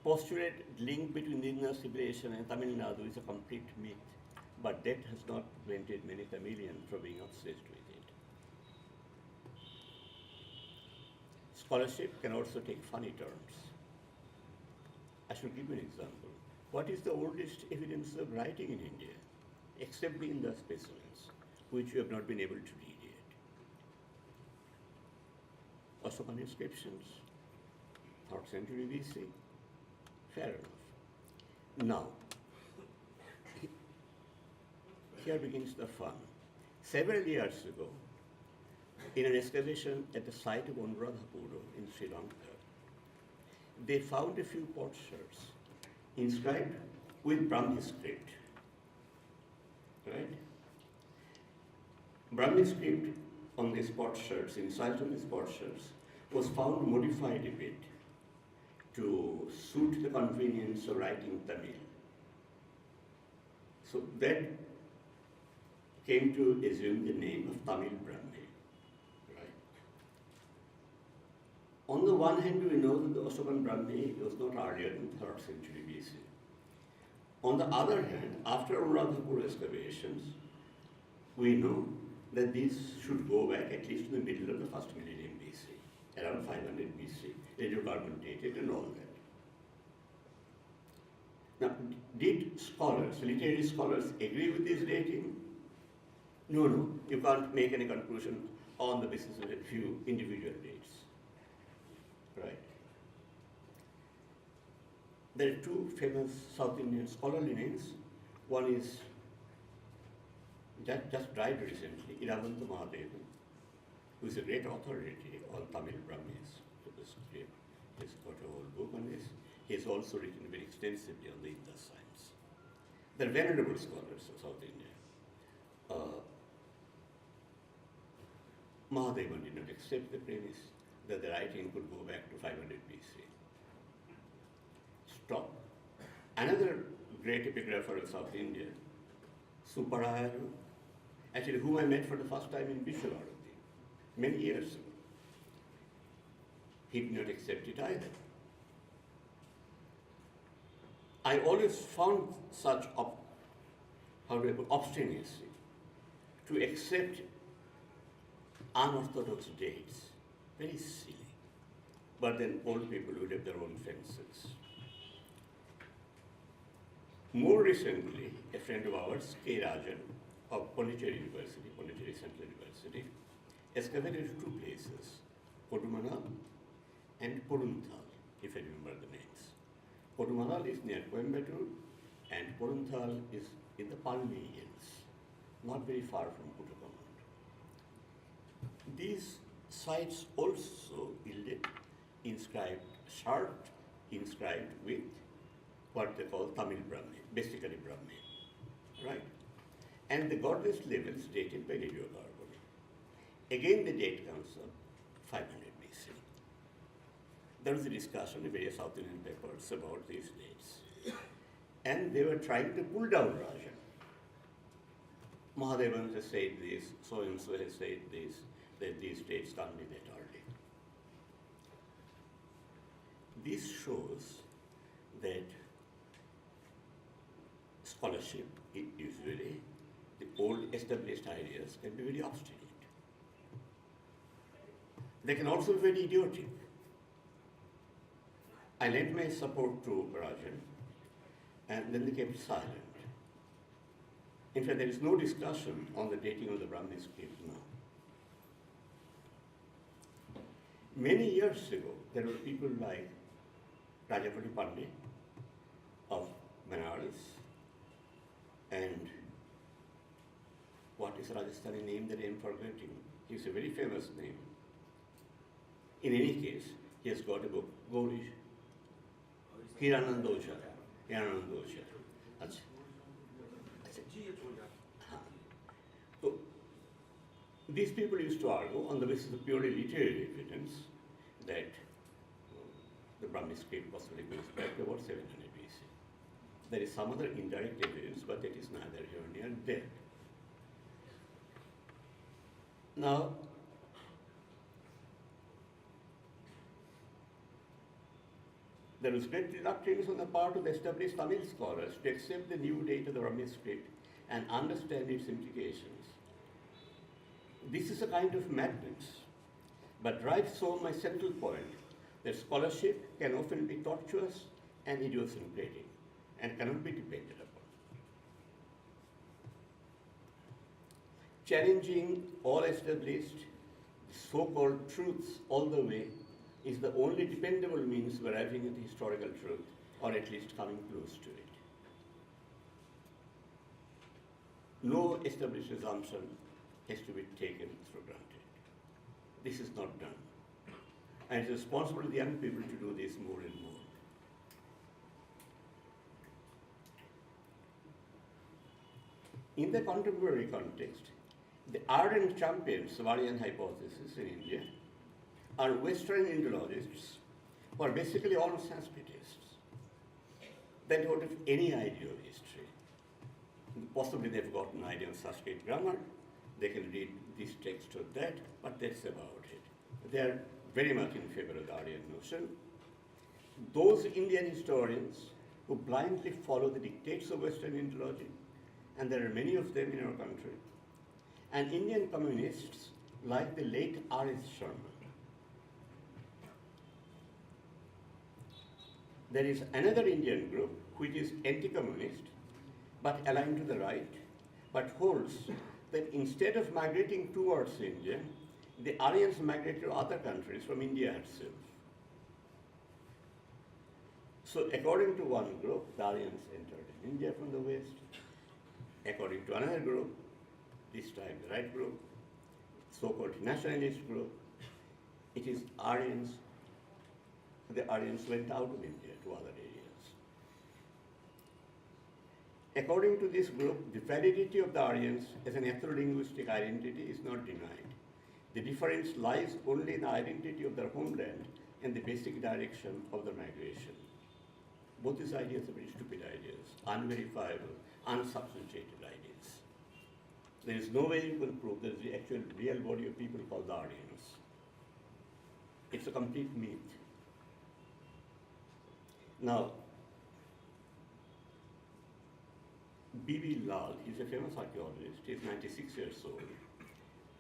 Postulate link between Indian civilization and Tamil Nadu is a complete myth, but that has not prevented many Tamilians from being obsessed with it. Scholarship can also take funny turns. I should give you an example. What is the oldest evidence of writing in India, except the Indus specimens, which you have not been able to read yet? Ashokan inscriptions, 3rd century BC. Fair enough. Now, here begins the fun. Several years ago, in an excavation at the site of Anuradhapura in Sri Lanka, they found a few potsherds inscribed with Brahmi script. Right? Brahmi script on these potsherds, inside on these potsherds, was found modified a bit to suit the convenience of writing Tamil. So that came to assume the name of Tamil Brahmi. Right? On the one hand, we know that the Ashokan Brahmi was not earlier than 3rd century BC. On the other hand, after Anuradhapura excavations, we know that these should go back at least to the middle of the 1st millennium BC, around 500 BC, radiocarbon dated and all that. Now, did scholars, literary scholars, agree with this dating? No, you can't make any conclusion on the basis of a few individual dates. Right? There are two famous South Indian scholarly names. One is just died recently, Iravanta Mahadevan, who is a great authority on Tamil Brahmis. He's got a whole book on this. He's also written very extensively on the Indus science. They're venerable scholars of South India. Mahadevan did not accept the premise that the writing could go back to 500 BC. Stop. Another great epigrapher of South India, Suparayaru, actually whom I met for the first time in Visva Bharati many years ago. He did not accept it either. I always found such obstinacy to accept unorthodox dates very silly. But then old people would have their own fences. More recently, a friend of ours, K. Rajan, of Pondicherry University, Pondicherry Central University, excavated two places, Kodumanal and Porunthal, if I remember the names. Kodumanal is near Coimbatore, and Porunthal is in the Palme Hills, not very far from Puttaparthi. These sites also yielded sharp inscribed with what they call Tamil Brahmi, basically Brahmi, right? And the goddess levels dated by radiocarbon. Again, the date comes up 500 BC. There was a discussion in various South Indian papers about these dates. And they were trying to pull down Rajan. Mahadevan has said this, so and so has said this, that these dates can't be that early. This shows that scholarship, usually, the old established ideas can be very obstinate. They can also be very idiotic. I lent my support to Aryan, and then they kept silent. In fact, there is no discussion on the dating of the Brahmi script now. Many years ago, there were people like Rajapati Pandit of Benares, and what is the Rajasthani name that I am forgetting? He's a very famous name. In any case, he has got a book, Gaurish, Hiranandosha. So, these people used to argue on the basis of purely literary evidence that the Brahmi script possibly goes back to about 700 BC. There is some other indirect evidence, but that is neither here nor there. Now, there was great reluctance on the part of the established Tamil scholars to accept the new date of the Brahmi script and understand its implications. This is a kind of madness, but drives home my central point that scholarship can often be tortuous and idiosyncratic and cannot be depended upon. Challenging all established so-called truths all the way is the only dependable means of arriving at the historical truth, or at least coming close to it. No established assumption has to be taken for granted. This is not done. And it's responsible to the young people to do this more and more. In the contemporary context, the ardent champions of Aryan hypothesis in India are Western Indologists who are basically all Sanskritists. They don't have any idea of history. Possibly they've got an idea of Sanskrit grammar, they can read this text or that, but that's about it. They are very much in favor of the Aryan notion. Those Indian historians who blindly follow the dictates of Western Indology, and there are many of them in our country, and Indian communists like the late R.S. Sharma. There is another Indian group which is anti-communist, but aligned to the right, but holds that instead of migrating towards India, the Aryans migrated to other countries from India itself. So according to one group, the Aryans entered in India from the west. According to another group, this time the right group, so-called nationalist group, it is Aryans, the Aryans went out of India to other areas. According to this group, the validity of the Aryans as an ethno-linguistic identity is not denied. The difference lies only in the identity of their homeland and the basic direction of their migration. Both these ideas are very stupid ideas, unverifiable, unsubstantiated ideas. There is no way you can prove there is the actual real body of people called the Aryans. It's a complete myth. Now, B.B. Lal, he's a famous archaeologist, he's 96 years old,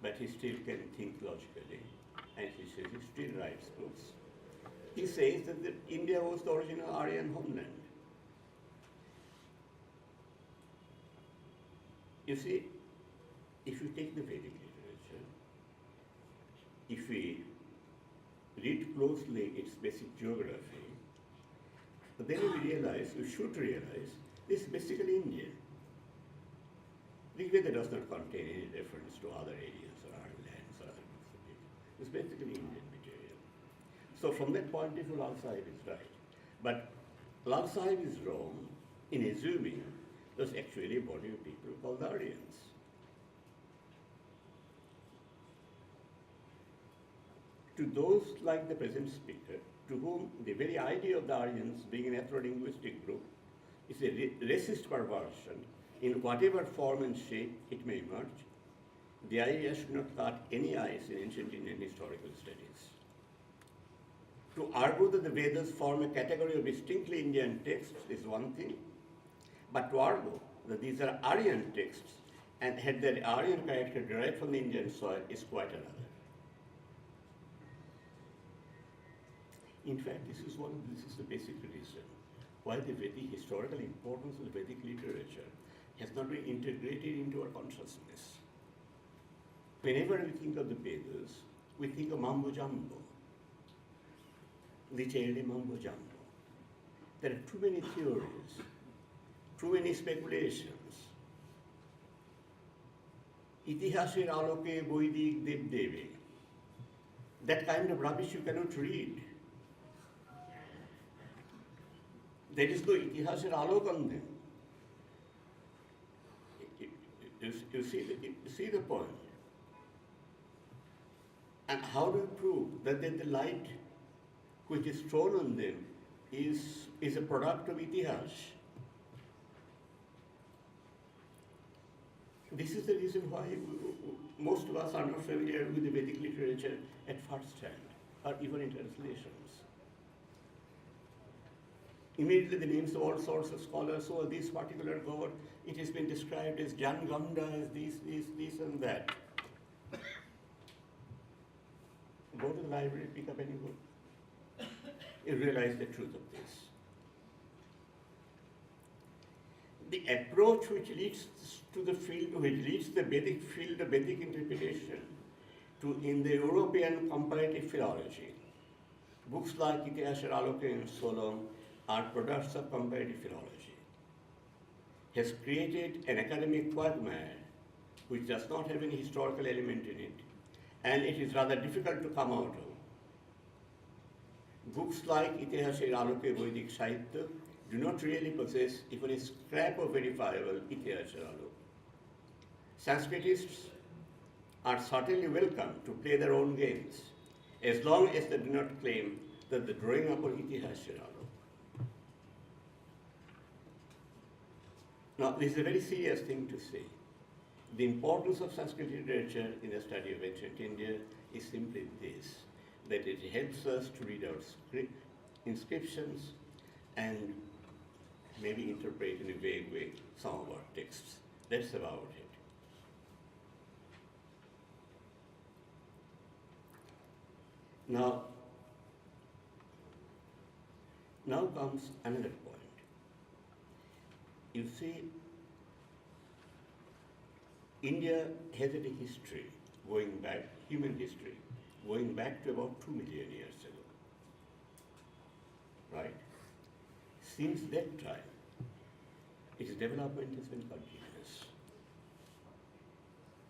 but he still can think logically, and he says he still writes books. He says that India was the original Aryan homeland. You see, if you take the Vedic literature, if we read closely its basic geography, then we realize, we should realize, this is basically India. Rigveda does not contain any reference to other areas or other lands or other groups of people. It's basically Indian material. So from that point of view, Lal Sahib is right. But Lal Sahib is wrong in assuming there's actually a body of people called the Aryans. To those like the present speaker, to whom the very idea of the Aryans being an ethno-linguistic group is a racist perversion, in whatever form and shape it may emerge, the idea should not cut any ice in ancient Indian historical studies. To argue that the Vedas form a category of distinctly Indian texts is one thing, but to argue that these are Aryan texts and had their Aryan character derived from the Indian soil is quite another. In fact, this is the basic reason why the Vedic historical importance of Vedic literature has not been integrated into our consciousness. Whenever we think of the Vedas, we think of mambo jumbo, literally mambo jumbo. There are too many theories, too many speculations. Itihasir aloke boidik dev devi. That kind of rubbish you cannot read. There is no itihasir alok on them. You see the point. And how do you prove that the light which is thrown on them is a product of itihas? This is the reason why most of us are not familiar with the Vedic literature at first hand, or even in translations. Immediately the names of all sorts of scholars, so this particular god, it has been described as Jan Ganda, as this and that. Go to the library, pick up any book. You realize the truth of this. The approach which leads to the field, which leads the Vedic field of Vedic interpretation to in the European comparative philology, books like Itihasir Aloke and so on are products of comparative philology, has created an academic quagmire which does not have any historical element in it, and it is rather difficult to come out of. Books like Itihasir Aloke Vedic Sahitya do not really possess even a scrap of verifiable Itihasir Aloke. Sanskritists are certainly welcome to play their own games, as long as they do not claim that the drawing up of Itihasir Aloke. Now, this is a very serious thing to say. The importance of Sanskrit literature in the study of ancient India is simply this, that it helps us to read our inscriptions and maybe interpret in a vague way some of our texts. That's about it. Now comes another point. You see, India has a history going back, human history, going back to about 2 million years ago, right? Since that time, its development has been continuous.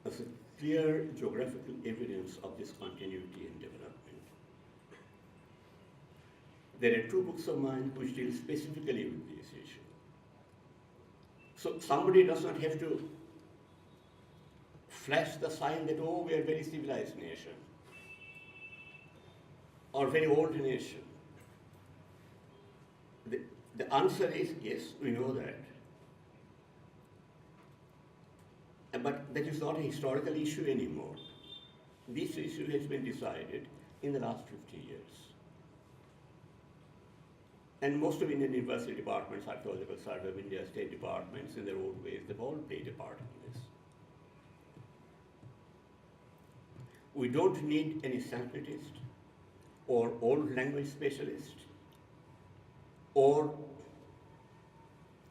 There's a clear geographical evidence of this continuity and development. There are 2 books of mine which deal specifically with this issue. So somebody does not have to flash the sign that, oh, we are a very civilized nation or very old nation. The answer is yes, we know that. But that is not a historical issue anymore. This issue has been decided in the last 50 years. And most of Indian university departments, Archaeological Survey of India, state departments in their own ways, they've all played a part in this. We don't need any Sanskritist or old language specialist or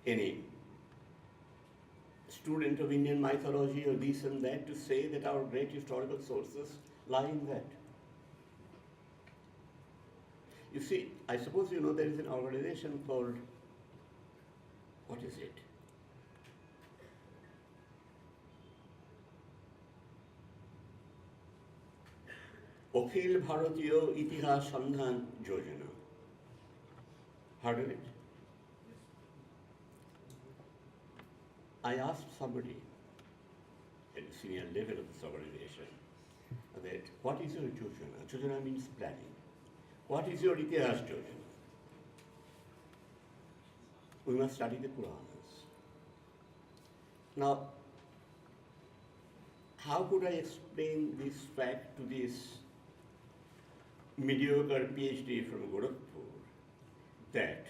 any student of Indian mythology or this and that to say that our great historical sources lie in that. You see, I suppose you know there is an organization called, what is it? Akhil Bharatiya Itihas Sandhan Yojana. Heard of it? I asked somebody at the senior level of this organization that, what is your Yojana? Yojana means planning. What is your Itihas Yojana? We must study the Puranas. Now, how could I explain this fact to this mediocre PhD from Gorakhpur that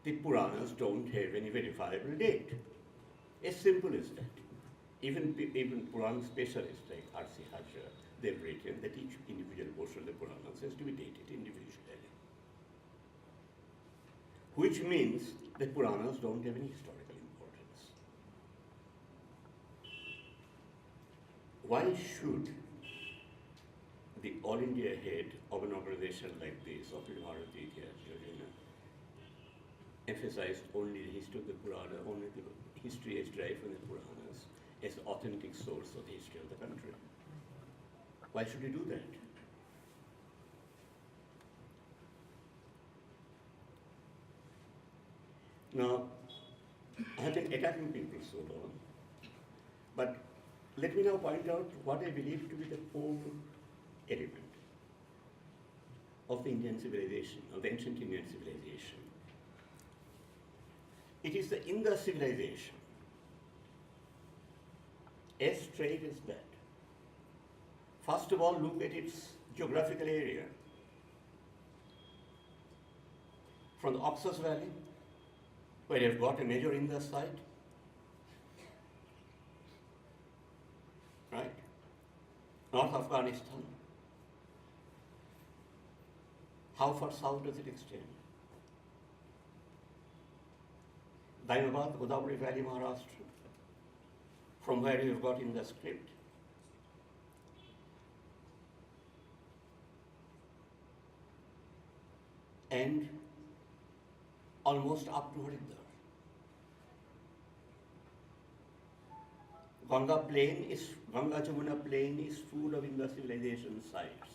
the Puranas don't have any verifiable date? As simple as that. Even Puran specialists like R.C. Hajar, they've written that each individual portion of the Puranas has to be dated individually. Which means that Puranas don't have any historical importance. Why should the All India head of an organization like this, of Visva Bharati, emphasize only the history of the Purana, only the history as derived from the Puranas, as the authentic source of the history of the country? Why should he do that? Now, I have been attacking people so long, but let me now point out what I believe to be the core element of the Indian civilization, of the ancient Indian civilization. It is the Indus civilization, as straight as that. First of all, look at its geographical area. From the Oxus Valley, where you've got a major Indus site, right? North Afghanistan. How far south does it extend? Daimabad, Godavari Valley, Maharashtra, from where you've got in the script. And almost up to Haridwar. Ganga Jamuna plain is full of Indus civilization sites.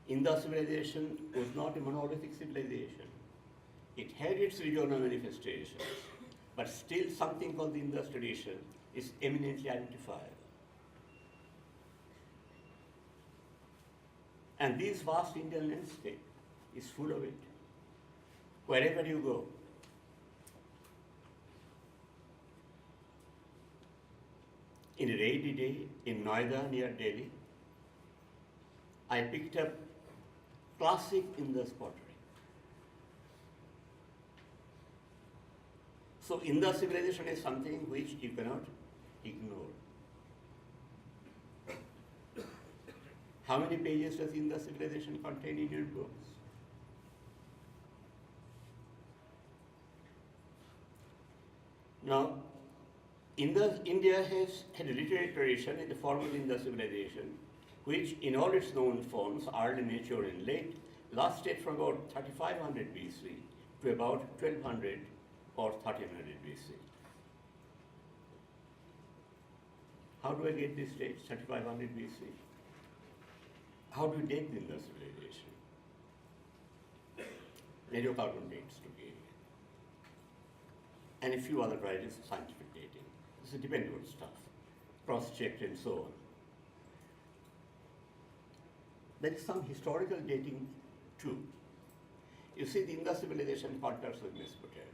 Indus civilization was not a monolithic civilization. It had its regional manifestations, but still something called the Indus tradition is eminently identifiable. And this vast Indian landscape is full of it, wherever you go. In a rainy day in Noida near Delhi, I picked up classic Indus pottery. So Indus civilization is something which you cannot ignore. How many pages does Indus civilization contain in your books? Now, India has had a literary tradition in the form of Indus civilization, which in all its known forms, early, mature, and late, lasted from about 3500 BC to about 1200 or 1300 BC. How do I get this date, 3500 BC? How do you date the Indus civilization? Radiocarbon dates to begin with. And a few other varieties of scientific dating. This is dependable stuff, cross-checked and so on. There is some historical dating too. You see, the Indus civilization contacts with Mesopotamia.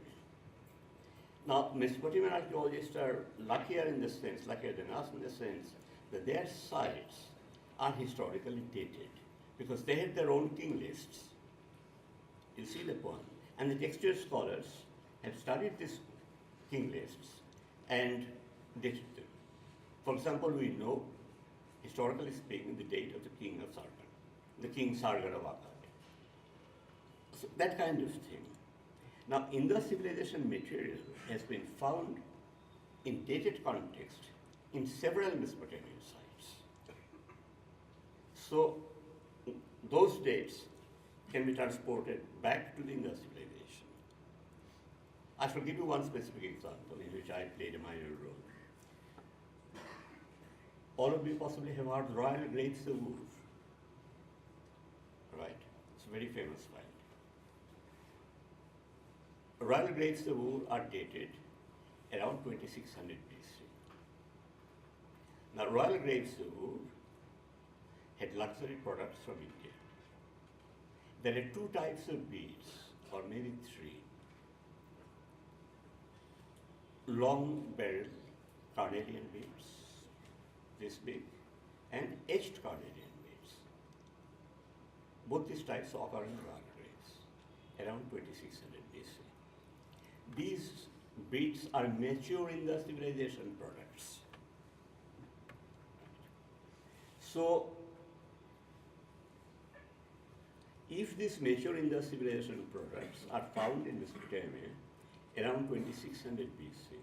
Now, Mesopotamian archaeologists are luckier than us in the sense that their sites are historically dated because they had their own king lists. You see the point. And the textual scholars have studied these king lists and dated them. For example, we know, historically speaking, the date of the king of Sargon, the king Sargon of Akkad. So that kind of thing. Now, Indus civilization material has been found in dated context in several Mesopotamian sites. So, those dates can be transported back to the Indus civilization. I shall give you one specific example in which I played a minor role. All of you possibly have heard Royal Graves of Wood. Right? It's a very famous find. Royal Graves of Wood are dated around 2600 BC. Now, Royal Graves of Wood had luxury products from India. There are two types of beads, or maybe three. long barrel carnelian beads, this big, and etched carnelian beads. Both these types occur in rock grades around 2600 BC. These beads are mature in the civilization products. So, if these mature in the civilization products are found in Mesopotamia around 2600 BC,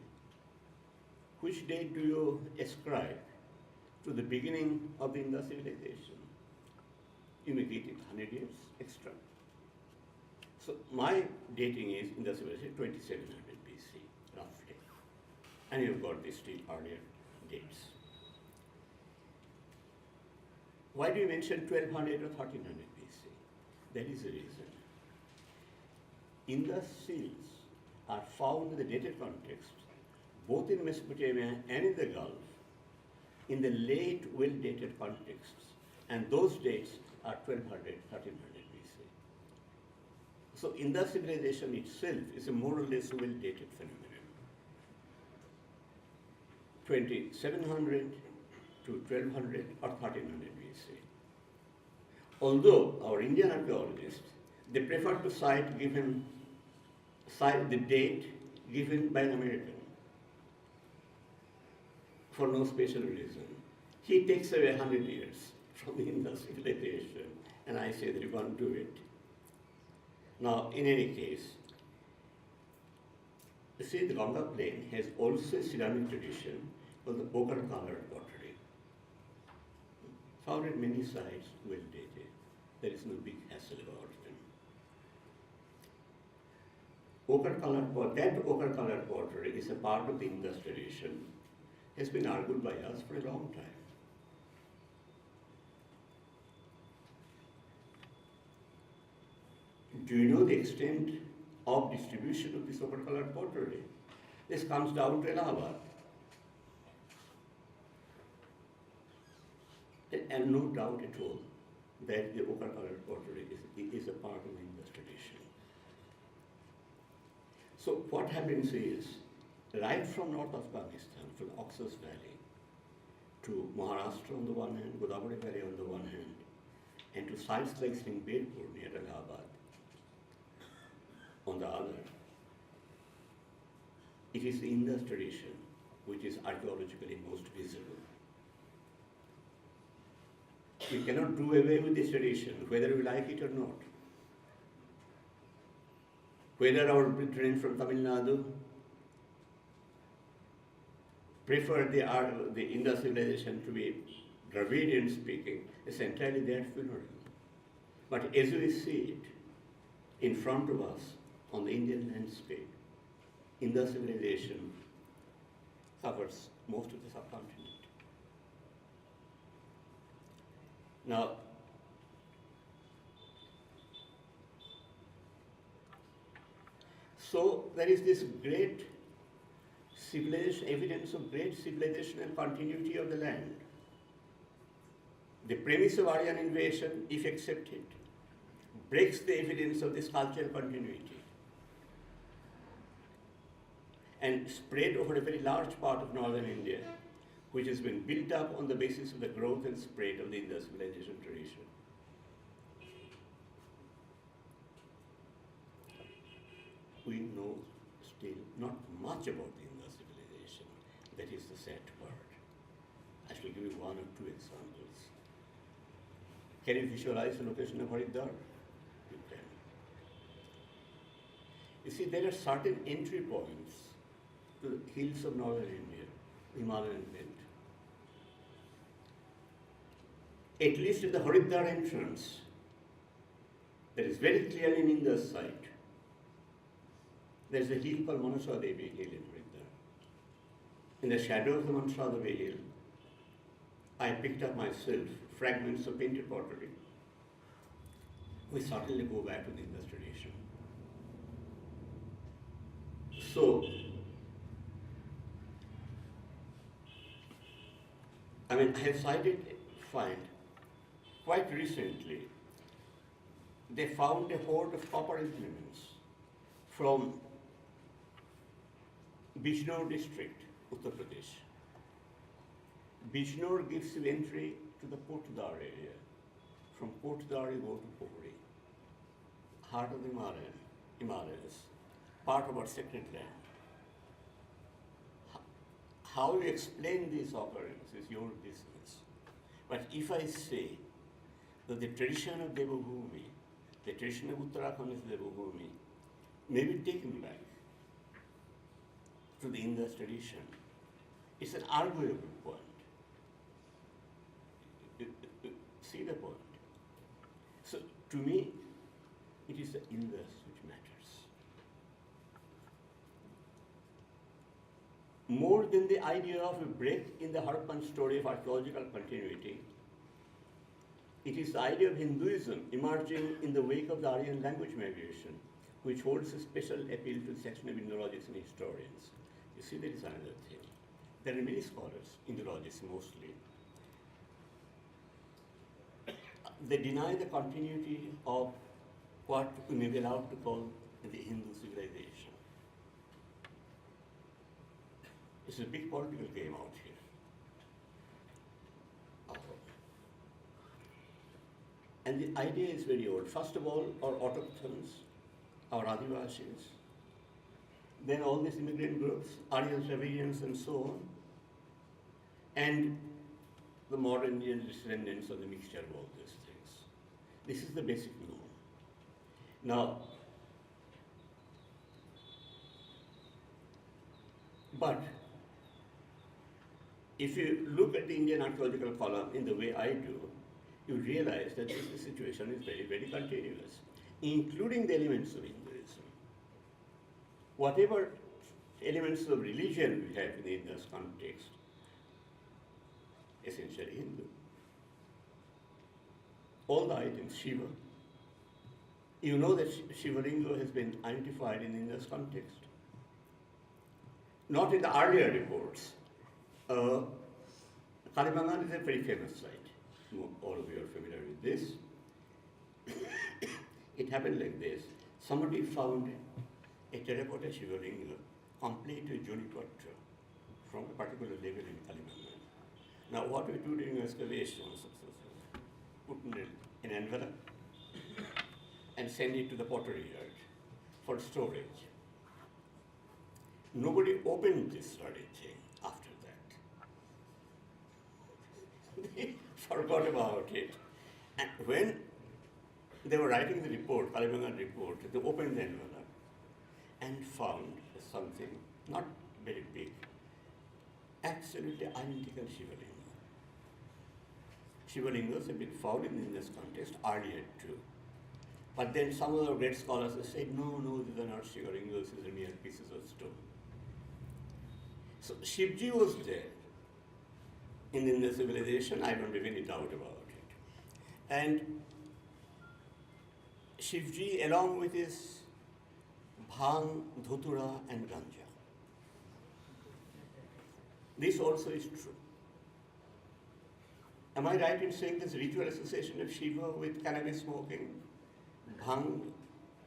which date do you ascribe to the beginning of the Indus civilization? You may get it 100 years extra. So my dating is Indus civilization 2700 BC, roughly. And you've got the still earlier dates. Why do you mention 1200 or 1300 BC? That is the reason. Indus seals are found in the dated context, both in Mesopotamia and in the Gulf, in the late well-dated contexts, and those dates are 1200, 1300 BC. So Indus civilization itself is a more or less well-dated phenomenon. 2700 to 1200 or 1300 BC. Although our Indian archaeologists, they prefer to cite the date given by an American for no special reason. He takes away 100 years from the Indus civilization, and I say that you can't do it. Now, in any case, you see, the Ganga plain has also a ceramic tradition called the ochre-colored pottery. Found at many sites, well dated. There is no big hassle about them. That ochre-colored pottery is a part of the Indus tradition, has been argued by us for a long time. Do you know the extent of distribution of this ochre-colored pottery? This comes down to Allahabad. And no doubt at all that the ochre-colored pottery is a part of the Indus tradition. So what happens is, right from North Afghanistan, from Oxus Valley, to Maharashtra on the one hand, Godavari Valley on the one hand, and to sites like Sringbirpur near Allahabad on the other, it is the Indus tradition which is archaeologically most visible. We cannot do away with this tradition, whether we like it or not. Whether our brethren from Tamil Nadu prefer the Indus civilization to be Dravidian speaking, is entirely their funeral. But as we see it in front of us on the Indian landscape, Indus civilization covers most of the subcontinent. Now, so there is this great civilization, evidence of great civilizational continuity of the land. The premise of Aryan invasion, if accepted, breaks the evidence of this cultural continuity and spread over a very large part of northern India, which has been built up on the basis of the growth and spread of the Indus civilization tradition. We know still not much about the Indus civilization. That is the sad part. I shall give you one or two examples. Can you visualize the location of Haridwar? You can. You see, there are certain entry points to the hills of northern India, Himalayan belt. At least at the Haridwar entrance, there is very clearly an Indus site. There is a hill called Manasa Devi Hill in Haridwar. In the shadow of the Manasa Devi Hill, I picked up myself fragments of painted pottery. We certainly go back to the Indus tradition. So, I have find quite recently, they found a hoard of copper implements from Bijnor district, Uttar Pradesh. Bijnor gives you entry to the Potdar area. From Potdar you go to Pohri, heart of the Himalayas, part of our sacred land. How you explain these occurrences is your business. But if I say that the tradition of Devabhumi, the tradition of Uttarakhand is Devabhumi, may be taken back to the Indus tradition, it's an arguable point. See the point? So to me, it is the Indus which matters. More than the idea of a break in the Harappan story of archaeological continuity, it is the idea of Hinduism emerging in the wake of the Aryan language migration, which holds a special appeal to the section of Indologists and historians. You see, there is another thing. There are many scholars, Indologists mostly. They deny the continuity of what we may be allowed to call the Hindu civilization. It's a big political game out here. And the idea is very old. First of all, our autochthons, our Adivashis, then all these immigrant groups, Aryans, Dravidians, and so on, and the modern Indian descendants of the mixture of all these things. This is the basic norm. Now, but if you look at the Indian archaeological column in the way I do, you realize that this situation is very, very continuous, including the elements of Hinduism. Whatever elements of religion we have in the Indus context, essentially Hindu. All the items, Shiva. You know that Shiva Linga has been identified in the Indus context. Not in the earlier reports. Kalibangan is a very famous site. All of you are familiar with this. It happened like this. Somebody found a terracotta Shiva Linga complete with Jonipatra from a particular level in Kalibangan. Now what we do during excavations, put in an envelope and send it to the pottery yard for storage. Nobody opened this bloody thing after that. They forgot about it. And when they were writing the report, Kalibangan report, they opened the envelope and found something not very big, absolutely identical Shiva Linga. Shiva Lingas have been found in this context earlier too. But then some of the great scholars have said, no, these are not Shiva Lingas, these are mere pieces of stone. So Shivji was there in the civilization, I don't have any doubt about it. And Shivji, along with his Bhang, Dhutura, and Ganja. This also is true. Am I right in saying this ritual association of Shiva with cannabis smoking, Bhang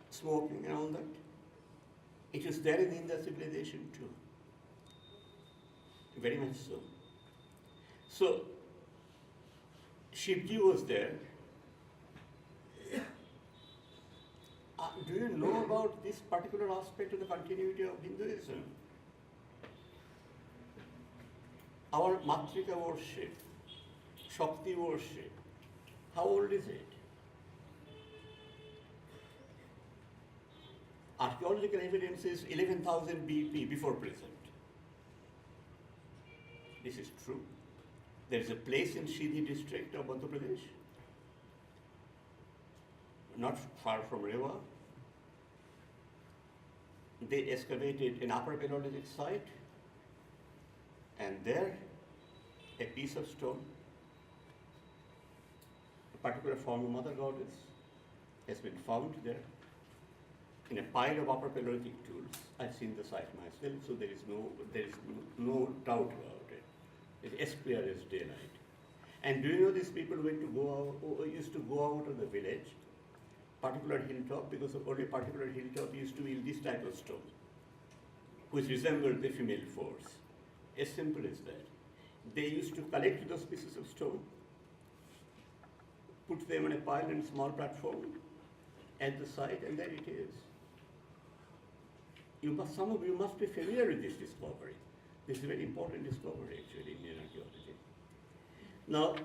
smoking, and all that? It is there in the Indus civilization too. Very much so. So, Shivji was there. Do you know about this particular aspect of the continuity of Hinduism? Our Matrika worship, Shakti worship, how old is it? Archaeological evidence is 11,000 BP, before present. This is true. There is a place in Shidhi district of Madhya Pradesh, not far from Rewa. They excavated an upper Paleolithic site, and there a piece of stone, a particular form of Mother Goddess, has been found there in a pile of upper Paleolithic tools. I've seen the site myself, so there is no doubt about it. It's as clear as daylight. And do you know these people used to go out of the village, particular hilltop, because of only particular hilltop used to yield this type of stone, which resembled the female force. As simple as that. They used to collect those pieces of stone, put them on a pile and small platform at the site, and there it is. Some of you must be familiar with this discovery. This is a very important discovery, actually, in Indian archaeology. Now,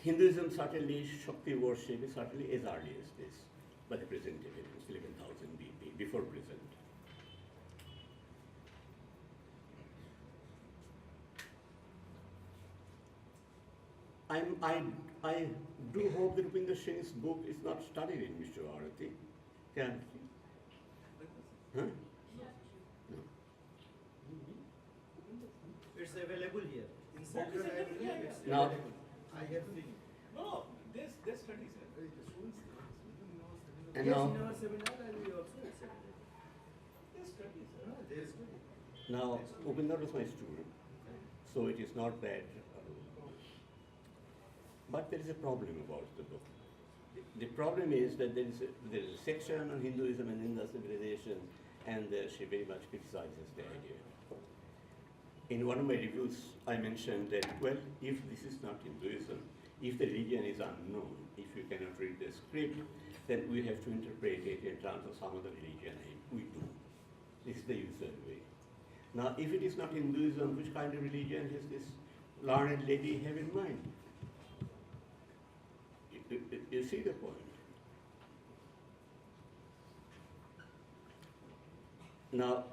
Hinduism certainly, Shakti worship is certainly as early as this, by the present evidence, 11,000 BP, before present. I do hope that Rupinder Singh's book is not studied in Visva Bharati. Can? Huh? No. It's available here. In Central Library, it's Now- available. I have the. No, there's studies. And Yes, now, in our seminar library also it's available. There's studies. There is good. now Upinder was my student, so it is not that. But there is a problem about the book. The problem is that there is a section on Hinduism and Hindu civilization, and she very much criticizes the idea. In one of my reviews, I mentioned that, well, if this is not Hinduism, if the religion is unknown, if you cannot read the script, then we have to interpret it in terms of some other religion, and we do. This is the usual way. Now, if it is not Hinduism, which kind of religion does this learned lady have in mind? You see the point. Now,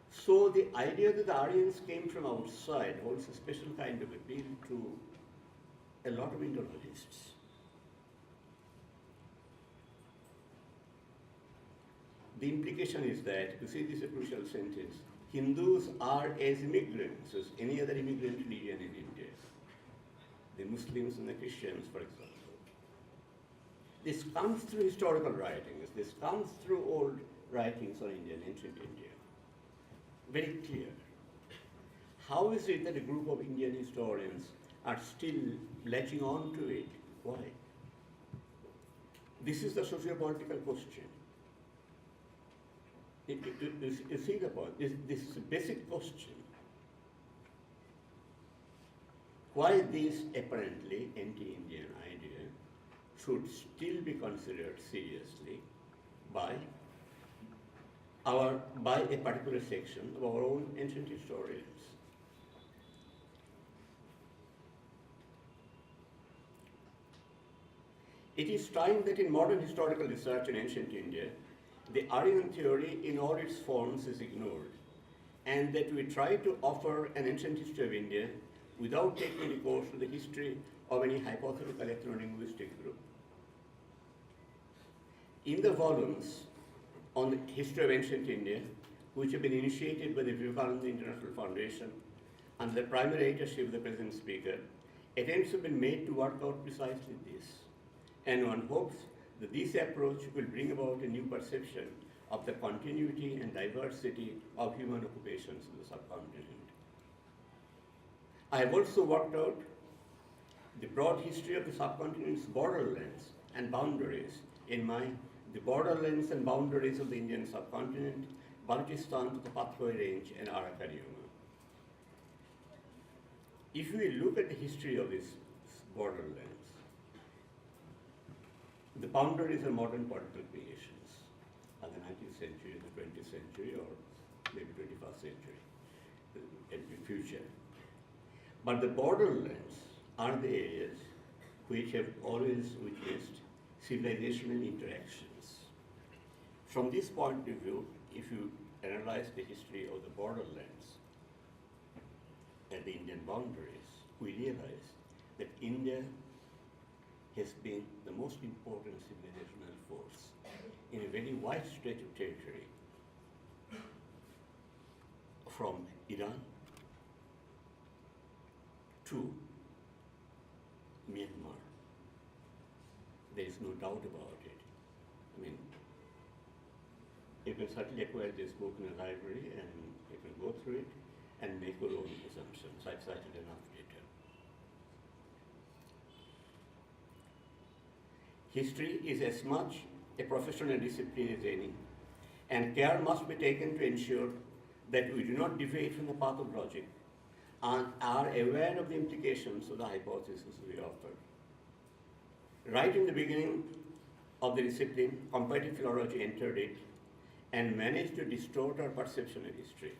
so the idea that the Aryans came from outside holds a special kind of appeal to a lot of Indologists. The implication is that, you see, this is a crucial sentence, Hindus are as immigrants as any other immigrant religion in India. The Muslims and the Christians, for example. This comes through historical writings, this comes through old writings on India, ancient India. Very clear. How is it that a group of Indian historians are still latching on to it? Why? This is the socio-political question. You see the point? This is a basic question. Why this apparently anti-Indian idea should still be considered seriously by a particular section of our own ancient historians. It is time that in modern historical research in ancient India, the Aryan theory in all its forms is ignored, and that we try to offer an ancient history of India without taking recourse to the history of any hypothetical ethno-linguistic group. In the volumes on the history of ancient India, which have been initiated by the Vivekananda International Foundation under the primary editorship of the present speaker, attempts have been made to work out precisely this. And one hopes that this approach will bring about a new perception of the continuity and diversity of human occupations in the subcontinent. I have also worked out the broad history of the subcontinent's borderlands and boundaries in my The Borderlands and Boundaries of the Indian Subcontinent, Baltistan to the Pathway Range, and Archaeology. If we look at the history of these borderlands, the boundaries are modern political creations of the 19th century, the 20th century, or maybe 21st century, in the future. But the borderlands are the areas which have always witnessed civilizational interactions. From this point of view, if you analyze the history of the borderlands and the Indian boundaries, we realize that India has been the most important civilizational force in a very wide stretch of territory, from Iran to Myanmar. There is no doubt about it. I mean, you can certainly acquire this book in a library and you can go through it and make your own assumptions. I've cited enough data. History is as much a professional discipline as any, And care must be taken to ensure that we do not deviate from the path of logic and are aware of the implications of the hypothesis we offer. Right in the beginning of the discipline, comparative philology entered it and managed to distort our perception of history.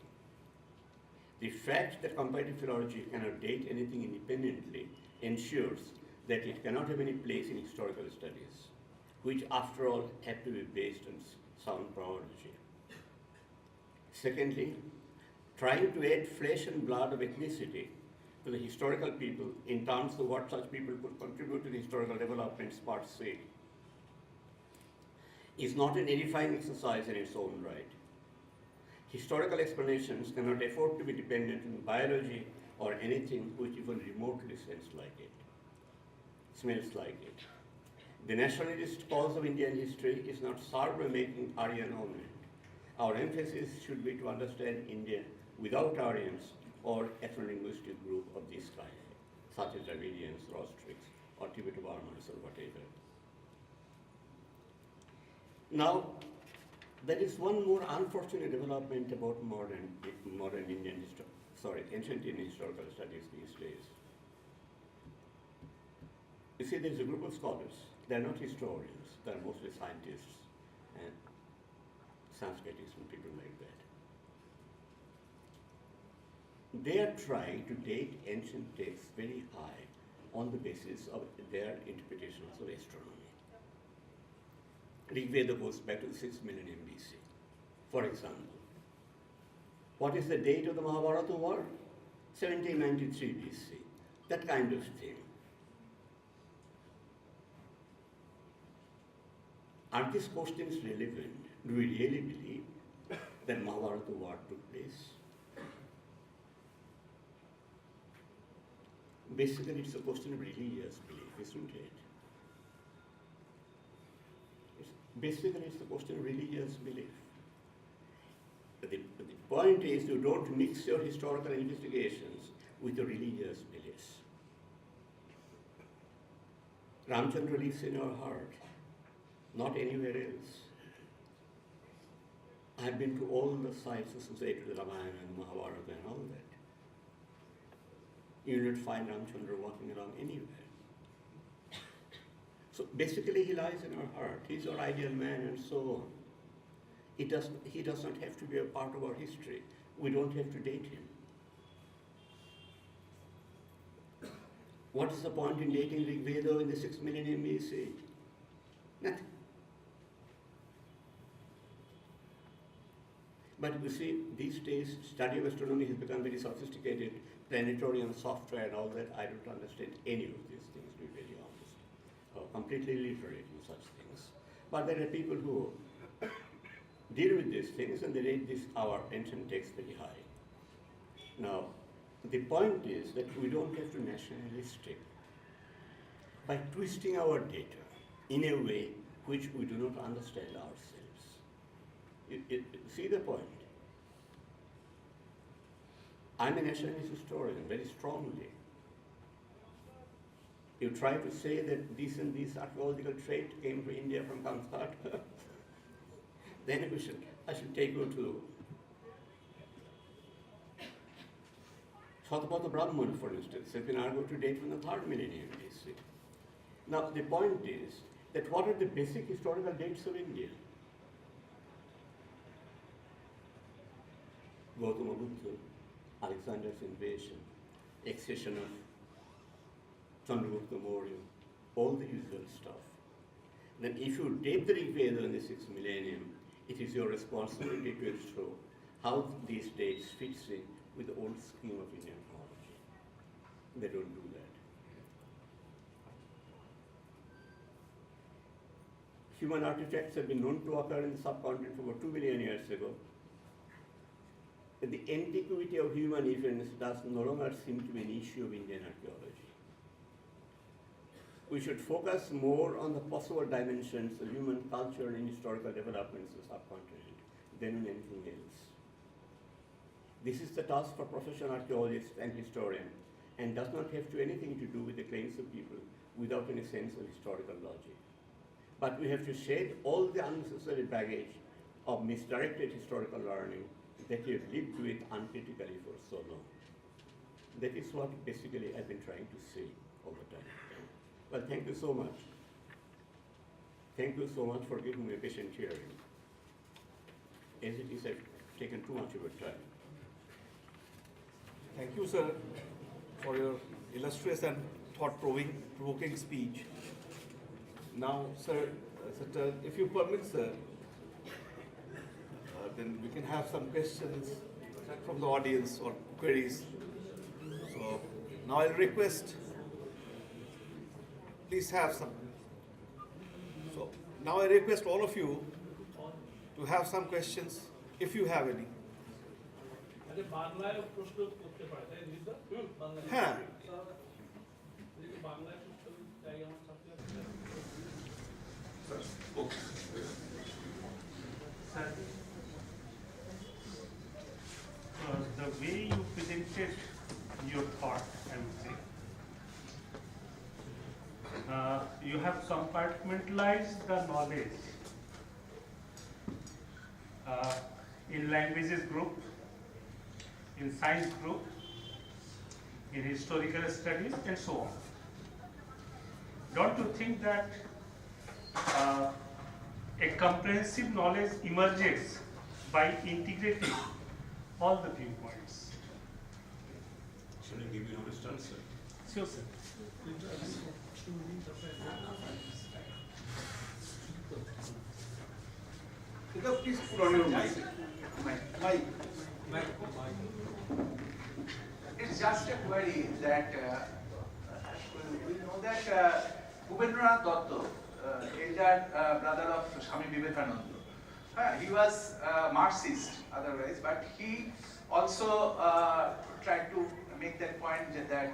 The fact that comparative philology cannot date anything independently ensures that it cannot have any place in historical studies, which after all have to be based on sound chronology. Secondly, trying to add flesh and blood of ethnicity to the historical people in terms of what such people could contribute to the historical developments part C is not an edifying exercise in its own right. Historical explanations cannot afford to be dependent on biology or anything which even remotely smells like it. The nationalist cause of Indian history is not served by making Aryan only. Our emphasis should be to understand India without Aryans or ethno-linguistic group of this kind, such as Dravidians, Rostrix, or Tibeto-Burmans, or whatever. Now, there is one more unfortunate development about ancient Indian historical studies these days. You see, there's a group of scholars. They're not historians. They're mostly scientists and Sanskritics and people like that. They are trying to date ancient texts very high on the basis of their interpretations of astronomy. Rig Veda goes back to the 6th millennium BC. For example, what is the date of the Mahabharata war? 1793 BC. That kind of thing. Are these questions relevant? Do we really believe that Mahabharata war took place? Basically, it's a question of religious belief, isn't it? Basically, it's a question of religious belief. The point is, you don't mix your historical investigations with your religious beliefs. Ramchandra lives in your heart, not anywhere else. I have been to all the sites associated with Ramayana and Mahabharata and all that. You will not find Ramchandra walking around anywhere. So basically he lies in our heart. He's our ideal man and so on. He does not have to be a part of our history. We don't have to date him. What is the point in dating Rig Veda in the 6th millennium BC? Nothing. But you see, these days, study of astronomy has become very sophisticated, planetarium software and all that. I don't understand any of these things, to be very honest. Completely illiterate in such things. But there are people who deal with these things and they rate our ancient texts very high. Now, the point is that we don't have to nationalistic by twisting our data in a way which we do not understand ourselves. See the point? I'm a nationalist historian very strongly. You try to say that this and this archaeological trait came to India from Kamsat, then I should take you to Shatapatha Brahmana, for instance, has been argued to date from the 3rd millennium BC. Now, the point is that what are the basic historical dates of India? Gautama Buddha, Alexander's invasion, accession of Chandragupta Maurya, all the usual stuff. Then if you date the Rig Veda in the 6th millennium, it is your responsibility to show how these dates fit in with the old scheme of Indian chronology. They don't do that. Human artifacts have been known to occur in the subcontinent for over 2 million years ago. The antiquity of human events does no longer seem to be an issue of Indian archaeology. We should focus more on the possible dimensions of human culture and historical developments of the subcontinent than on anything else. This is the task for professional archaeologists and historians and does not have anything to do with the claims of people without any sense of historical logic. But we have to shed all the unnecessary baggage of misdirected historical learning that you have lived with uncritically for so long. That is what basically I've been trying to say all the time. Well, thank you so much. Thank you so much for giving me a patient hearing. As it is, I've taken too much of your time. Thank you, sir, for your illustrious and thought-provoking speech. Now, sir, if you permit, sir, then we can have some questions from the audience or queries. So now I'll request, please have some. So now I request all of you to have some questions, if you have any. আরে বাংলায় প্রশ্ন করতে পারে তাই দিদা বাংলায় হ্যাঁ বাংলায় প্রশ্ন চাই আমার ছাত্র The way you presented your thought, I would say, you have compartmentalized the knowledge in languages group, in science group, in historical studies, and so on. Don't you think that a comprehensive knowledge emerges by integrating all the viewpoints? Should I give you an honest answer? Sure, sir. Please put on your mic. It's just a query that we know that Bhubendranath Dotto, elder brother of Swami Vivekananda, he was Marxist otherwise, but he also tried to make that point that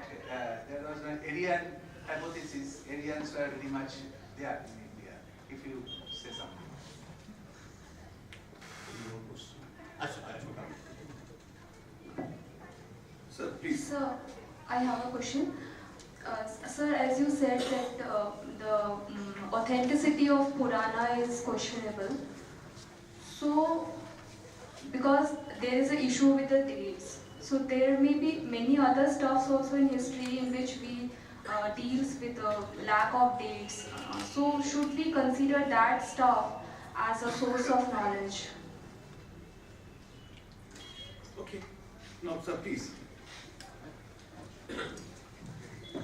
there was an Aryan hypothesis. Aryans were very much there in India. If you say something. Sir, please. Sir, I have a question. Sir, as you said that the authenticity of Purana is questionable. So, because there is an issue with the dates, so there may be many other stuffs also in history in which we deals with the lack of dates. So, should we consider that stuff as a source of knowledge? Okay. Now, sir, please.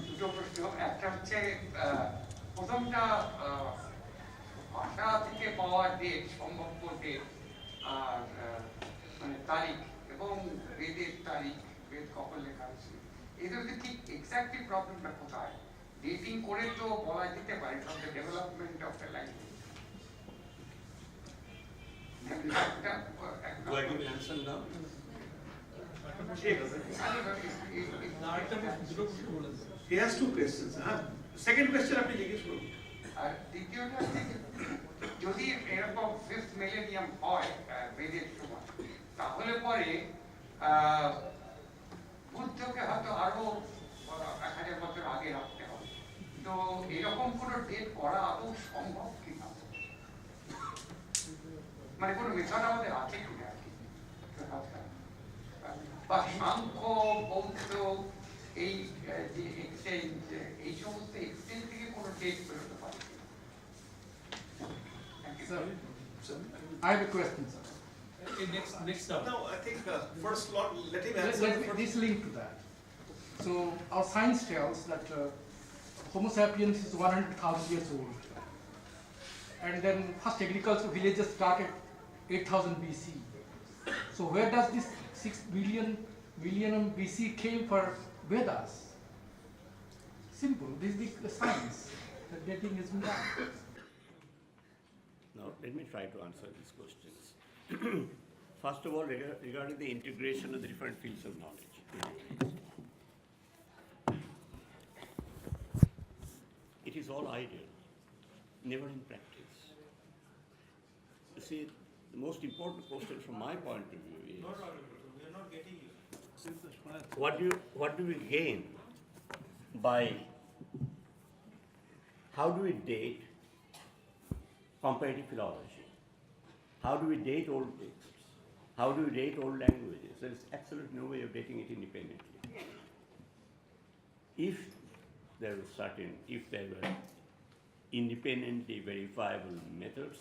দুটো প্রশ্ন একটা হচ্ছে প্রথমটা ভাষা থেকে পাওয়া date সম্ভাব্য date আর মানে তারিখ এবং বেদের তারিখ বেদ কখন লেখা হয়েছে এদের মধ্যে ঠিক এক্স্যাক্টলি প্রবলেমটা কোথায় ডেটিং করে তো বলা যেতে পারে from the development of the language Do I give an answer now? He has two questions. Second question, আপনি জিজ্ঞেস করুন। আর দ্বিতীয়টা হচ্ছে যদি এরকম ফিফথ মিলেনিয়াম হয় বেদের সময় তাহলে পরে বুদ্ধকে হয়তো আরো 1000 বছর আগে রাখতে হবে তো এরকম কোনো ডেট করা আদৌ সম্ভব কিনা মানে কোনো মেথড আমাদের আছে কিনা আর কি বা সাংখ্য বৌদ্ধ এই যে এক্সচেঞ্জ এই সমস্ত এক্সচেঞ্জ থেকে কোনো ডেট বেরোতে পারে Sir, I have a question, sir. next up No, I think first let him Let answer. this link to that. So our science tells that Homo sapiens is 100,000 years old. And then first agricultural villages started 8,000 BC. So where does this 6 billion BC came for Vedas? Simple, this is the science. The dating has been done. Now, let me try to answer these questions. First of all, regarding the integration of the different fields of knowledge. It is all ideal, never in practice. You see, the most important question from my point of view is, we are not getting you. what do we gain by, how do we date comparative philology? How do we date old texts? How do we date old languages? There is absolutely no way of dating it independently. If there were independently verifiable methods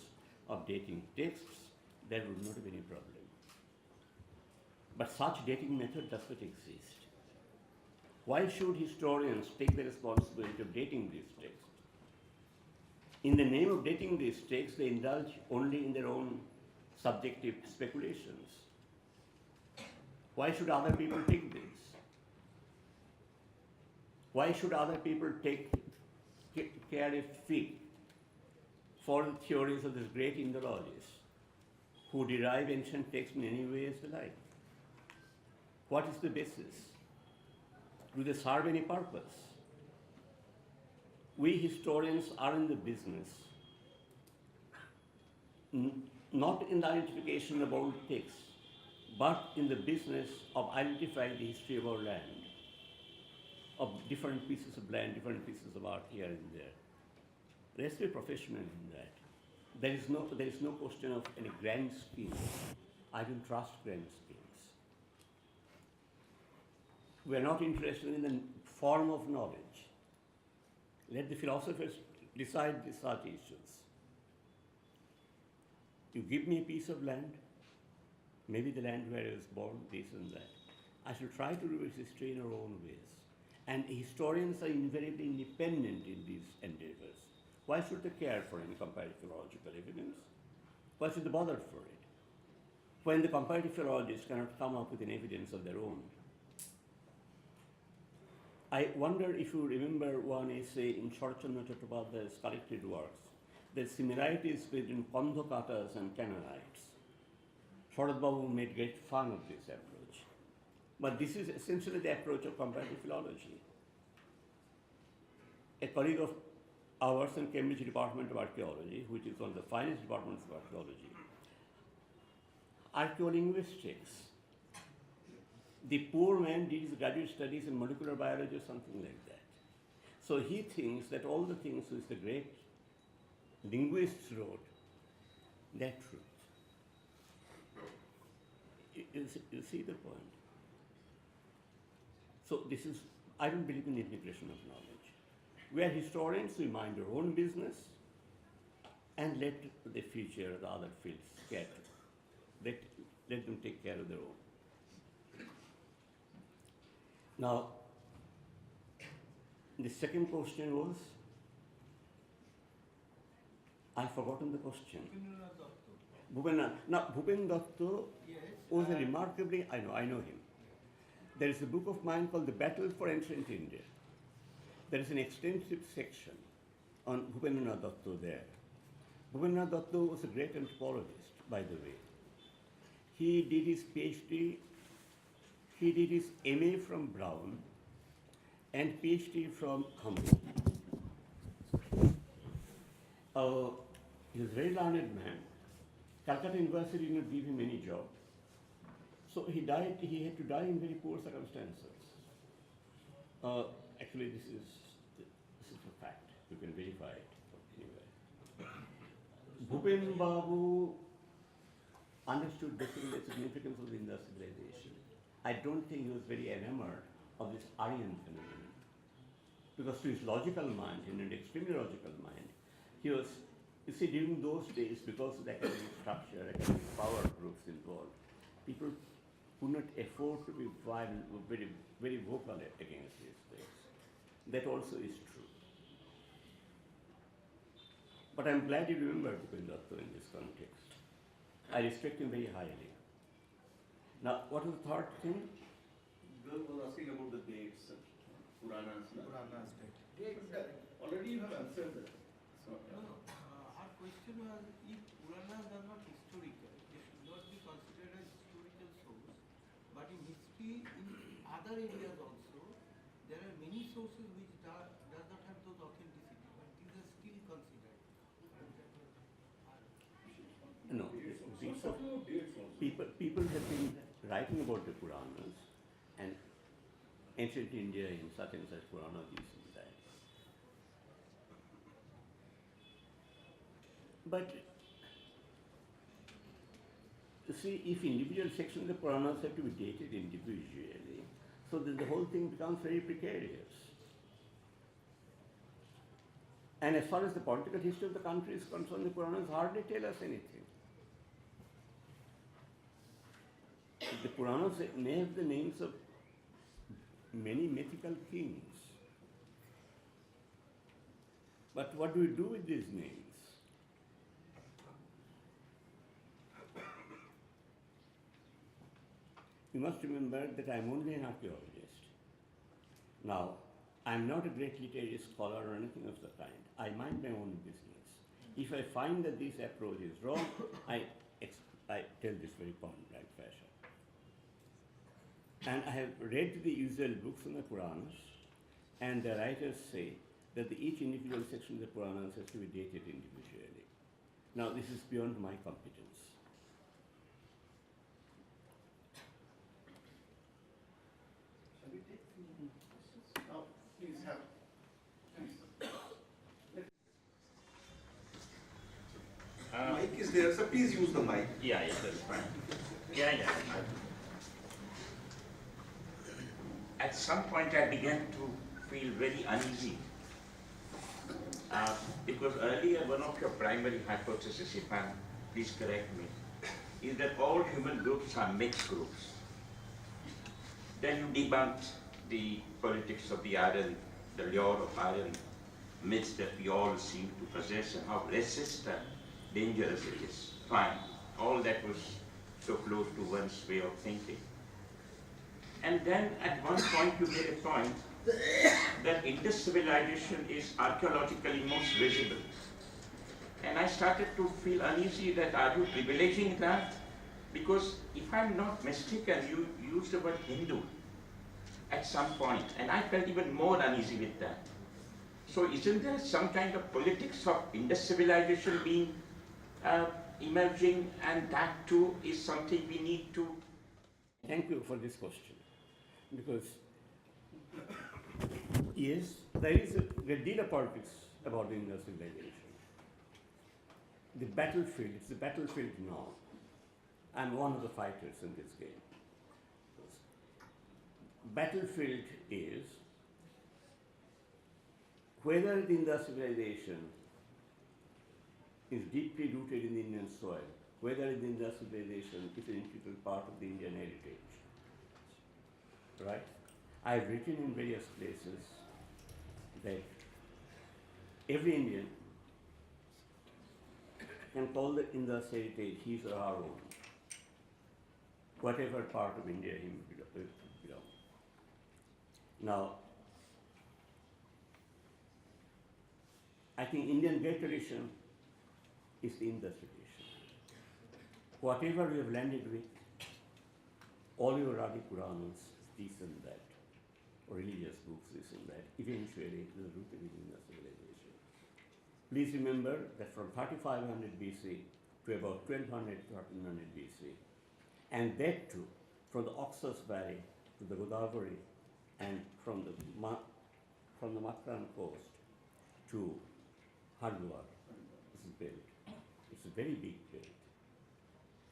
of dating texts, there would not be any problem. But such dating method does not exist. Why should historians take the responsibility of dating these texts? In the name of dating these texts, they indulge only in their own subjective speculations. Why should other people take this? Why should other people carry a fig for the theories of these great Indologists who derive ancient texts in any way as they like? What is the basis? Do they serve any purpose? We historians are in the business, not in the identification of old texts, but in the business of identifying the history of our land, of different pieces of land, different pieces of art here and there. Let's be professional in that. There is no question of any grand scheme. I don't trust grand schemes. We are not interested in the form of knowledge. Let the philosophers decide such issues. You give me a piece of land, maybe the land where I was born, this and that. I shall try to do its history in our own ways. And historians are invariably independent in these endeavors. Why should they care for any comparative philological evidence? Why should they bother for it? When the comparative philologists cannot come up with an evidence of their own. I wonder if you remember one essay in Sharachandra Chattopadhyay's collected works. The similarities between Kandhakatas and Canaanites. Sharad Babu made great fun of this approach. But this is essentially the approach of comparative philology. A colleague of ours in Cambridge Department of Archaeology, which is one of the finest departments of archaeology, archaeolinguistics. The poor man did his graduate studies in molecular biology or something like that. So he thinks that all the things which the great linguists wrote, they're truth. You see the point? So I don't believe in the integration of knowledge. We are historians, we mind our own business and let the future, the other fields scatter. Let them take care of their own. Now, the second question was, I've forgotten the question. Bhupen Datta was a remarkably, I know him. There is a book of mine called The Battle for Ancient India. There is an extensive section on Bhupendranath Datta there. Bhupendranath Datta was a great anthropologist, by the way. He did his PhD, he did his MA from Brown and PhD from Cambridge. He was a very learned man. Calcutta University did not give him any job. So he had to die in very poor circumstances. Actually, this is a fact. You can verify it. Anyway. Bhupen Babu understood basically the significance of the Indus civilization. I don't think he was very enamored of this Aryan phenomenon. Because to his logical mind, in an extremely logical mind, he was, you see, during those days, because of the academic structure, academic power groups involved, people could not afford to be violent, very, very vocal against these things. That also is true. But I'm glad you remember Bhupen Datta in this context. I respect him very highly. Now, what is the third thing? Girl was asking about the dates, Puranas. Puranas date. Already you have answered that. So, Our question was, if Puranas are not historical, they should not be considered as historical source. But in history, in other areas also, there are many sources which does not have those authenticity, but these are still considered. No, people have been writing about the Puranas and ancient India in such and such Purana, this and that. But You see, if individual sections of the Puranas have to be dated individually, so then the whole thing becomes very precarious. And as far as the political history of the country is concerned, the Puranas hardly tell us anything. The Puranas may have the names of many mythical kings. But what do we do with these names? You must remember that I am only an archaeologist. Now, I am not a great literary scholar or anything of the kind. I mind my own business. If I find that this approach is wrong, I tell this very point-blank fashion. And I have read the usual books on the Puranas, and the writers say that each individual section of the Puranas has to be dated individually. Now, this is beyond my competence. Shall we take questions? Now, please have. Mic is there, so please use the mic. Yeah, that's fine. Yeah. At some point, I began to feel very uneasy. Because earlier, one of your primary hypotheses, if I'm, please correct me, is that all human groups are mixed groups. Then you debunked the politics of the Aryan, the lure of Aryan myths that we all seem to possess and how racist and dangerous it is. Fine. All that was so close to one's way of thinking. And then at one point you made a point that Indus civilization is archaeologically most visible. And I started to feel uneasy that are you privileging that? Because if I'm not mistaken, you used the word Hindu at some point, and I felt even more uneasy with that. So isn't there some kind of politics of Indus civilization being emerging, and that too is something we need to... Thank you for this question, because yes, there is a great deal of politics about the Indus civilization. The battlefield, it's the battlefield now. I'm one of the fighters in this game. Battlefield is whether the Indus civilization is deeply rooted in the Indian soil, whether the Indus civilization is an integral part of the Indian heritage. Right? I've written in various places that every Indian can call the Indus heritage his or her own, whatever part of India he belongs. Now, I think Indian great tradition is the Indus tradition. Whatever we have landed with, all your Adi Puranas, this and that, religious books, this and that, eventually it is rooted in Indus civilization. Please remember that from 3500 BC to about 1200 to 1300 BC, and that too, from the Oxus Valley to the Godavari, and from the Makran coast to Hardwar, this is built. It's a very big build.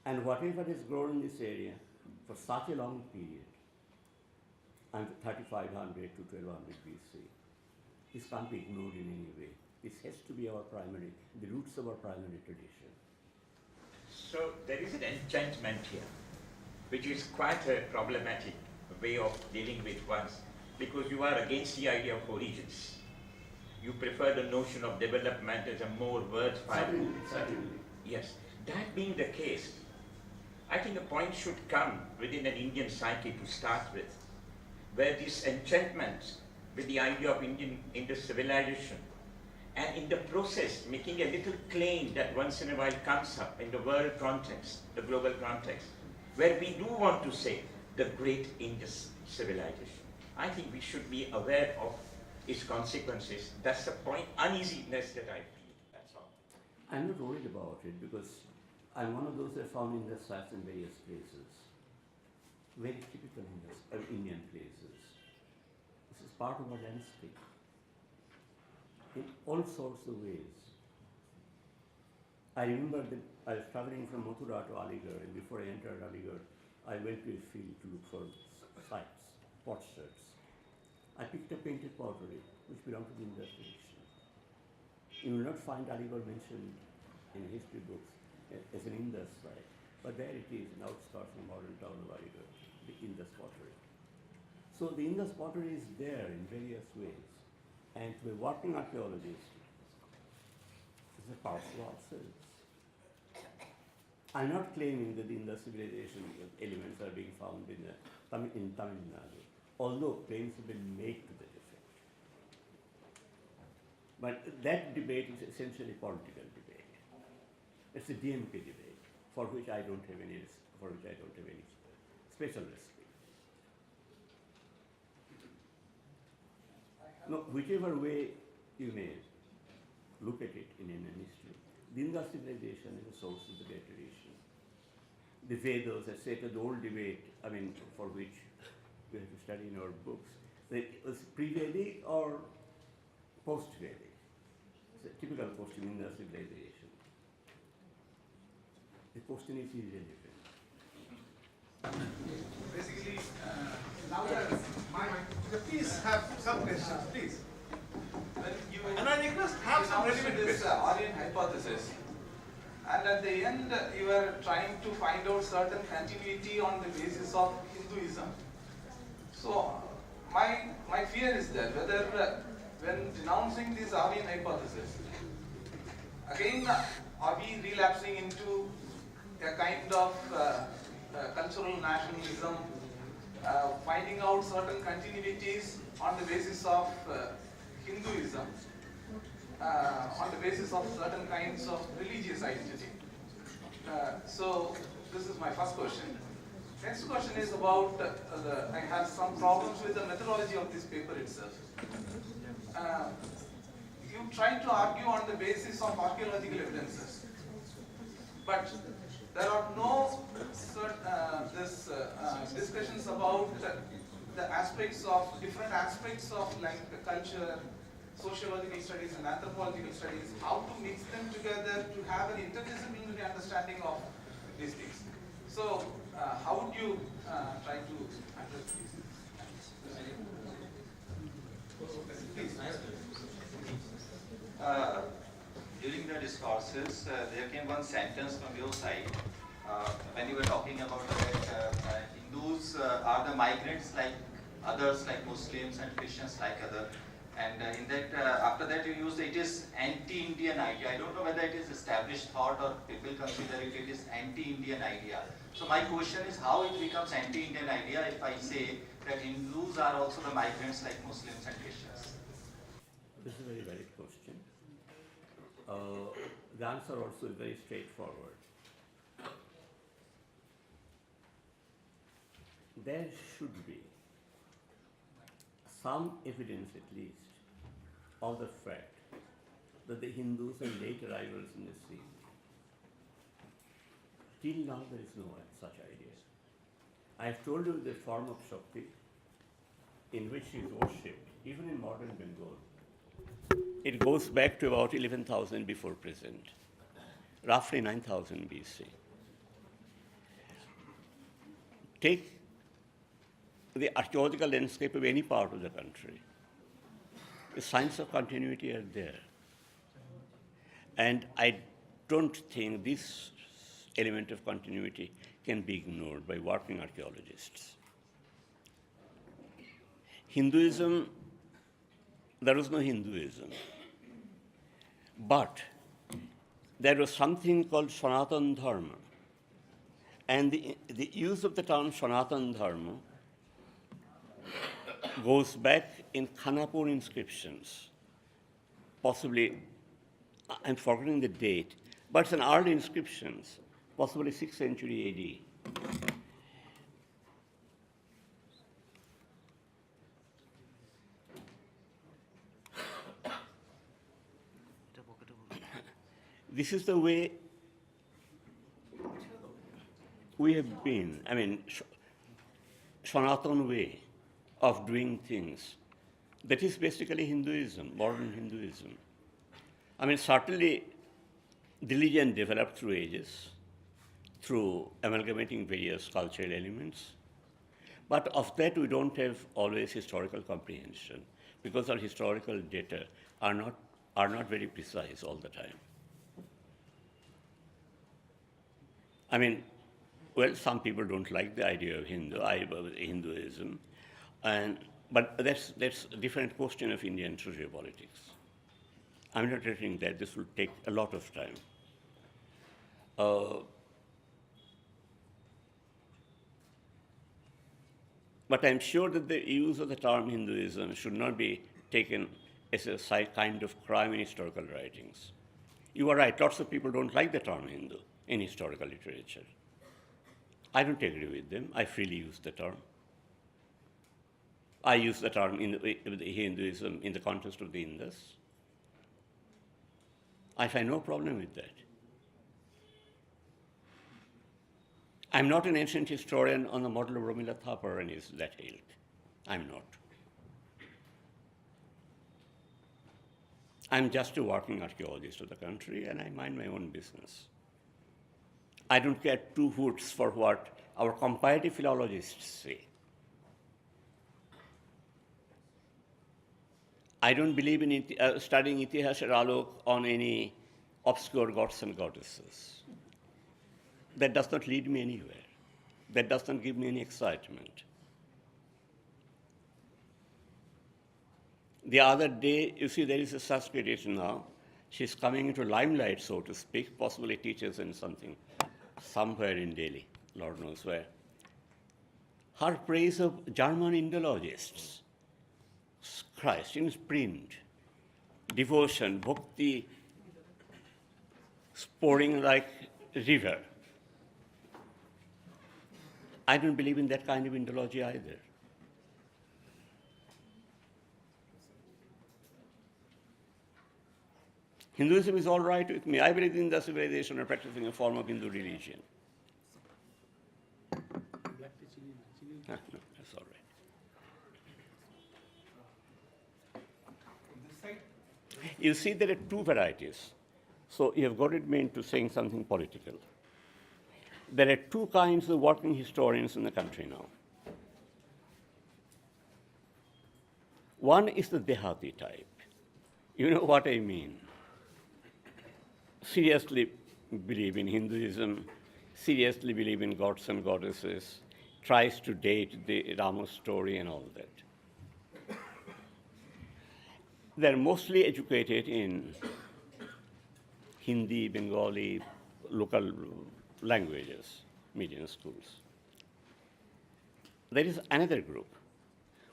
And whatever has grown in this area for such a long period, and 3500 to 1200 BC, this can't be ignored in any way. This has to be our primary, the roots of our primary tradition. So there is an enchantment here, which is quite a problematic way of dealing with ones, because you are against the idea of origins. You prefer the notion of development as a more word-file. Certainly. Yes. That being the case, I think a point should come within an Indian psyche to start with, where this enchantment with the idea of Indus civilization, and in the process making a little claim that once in a while comes up in the world context, the global context, where we do want to say the great Indus civilization. I think we should be aware of its consequences. That's the point, uneasiness that I feel, that's all. I'm not worried about it because I'm one of those who have found Indus sites in various places, very typical Indian places. This is part of our landscape in all sorts of ways. I remember that I was traveling from Mathura to Aligarh, and before I entered Aligarh, I went to a field to look for sites, potsherds. I picked up painted pottery, which belonged to the Indus tradition. You will not find Aligarh mentioned in history books as an Indus site, but there it is, in outskirts of the modern town of Aligarh, the Indus pottery. So the Indus pottery is there in various ways, and to a working archaeologist, it's a powerful observance. I'm not claiming that the Indus civilization elements are being found in Tamil Nadu, although claims have been made to that effect. But that debate is essentially a political debate. It's a DMK debate for which I don't have any special respect. No, whichever way you may look at it in Indian history, the Indus civilization is a source of the great tradition. The Vedas, etc., the old debate, for which we have to study in our books, that it was pre-Vedic or post-Vedic. It's a typical question in Indus civilization. The question is irrelevant. Basically, please have some questions, please. And I request have some relevant questions. Aryan hypothesis, and at the end you were trying to find out certain continuity on the basis of Hinduism. So my fear is that whether when denouncing this Aryan hypothesis, again are we relapsing into a kind of cultural nationalism, finding out certain continuities on the basis of Hinduism, on the basis of certain kinds of religious identity. So this is my first question. Next question is about, I have some problems with the methodology of this paper itself. You try to argue on the basis of archaeological evidences, but there are no discussions about the aspects of, different aspects of like culture, sociological studies and anthropological studies, how to mix them together to have an interdisciplinary understanding of these things. So, how would you try to address these? Please. During the discourses, there came one sentence from your side when you were talking about that Hindus are the migrants like others, like Muslims and Christians like others. And in that, after that you used it is anti-Indian idea. I don't know whether it is established thought or people consider it is anti-Indian idea. So my question is how it becomes anti-Indian idea if I say that Hindus are also the migrants like Muslims and Christians? This is a very valid question. The answer also is very straightforward. There should be some evidence at least of the fact that the Hindus are late arrivals in the scene. Till now there is no such idea. I have told you the form of Shakti in which she is worshipped, even in modern Bengal. It goes back to about 11,000 before present, roughly 9,000 BC. Take the archaeological landscape of any part of the country. The signs of continuity are there. And I don't think this element of continuity can be ignored by working archaeologists. Hinduism, there was no Hinduism. But there was something called Sanatana Dharma. And the use of the term Sanatana Dharma goes back in Khanapur inscriptions, possibly, I'm forgetting the date, but it's an early inscriptions, possibly 6th century AD. This is the way we have been, Sanatana way of doing things. That is basically Hinduism, modern Hinduism. Certainly religion developed through ages, through amalgamating various cultural elements. But of that, we don't have always historical comprehension, because our historical data are not very precise all the time. I mean, well, some people don't like the idea of Hinduism, but that's a different question of Indian sociopolitics. I'm not saying that. This will take a lot of time. But I'm sure that the use of the term Hinduism should not be taken as a kind of crime in historical writings. You are right, lots of people don't like the term Hindu in historical literature. I don't agree with them. I freely use the term. I use the term in Hinduism in the context of the Indus. I find no problem with that. I'm not an ancient historian on the model of Romila Thapar and is that ilk. I'm not. I'm just a working archaeologist of the country, and I mind my own business. I don't care two hoots for what our comparative philologists say. I don't believe in studying Itihas or Alok on any obscure gods and goddesses. That does not lead me anywhere. That does not give me any excitement. The other day, you see, there is a Sanskrit now. She's coming into limelight, so to speak, possibly teaches in somewhere in Delhi, Lord knows where. Her praise of German Indologists, Christ, in print, devotion, bhakti, pouring like a river. I don't believe in that kind of Indology either. Hinduism is all right with me. I believe in the civilization or practicing a form of Hindu religion. No, that's all right. You see, there are two varieties. So you have got it meant to saying something political. There are two kinds of working historians in the country now. One is the Dehati type. You know what I mean? Seriously believe in Hinduism, seriously believe in gods and goddesses, tries to date the Rama story and all that. They're mostly educated in Hindi, Bengali, local languages, medium schools. There is another group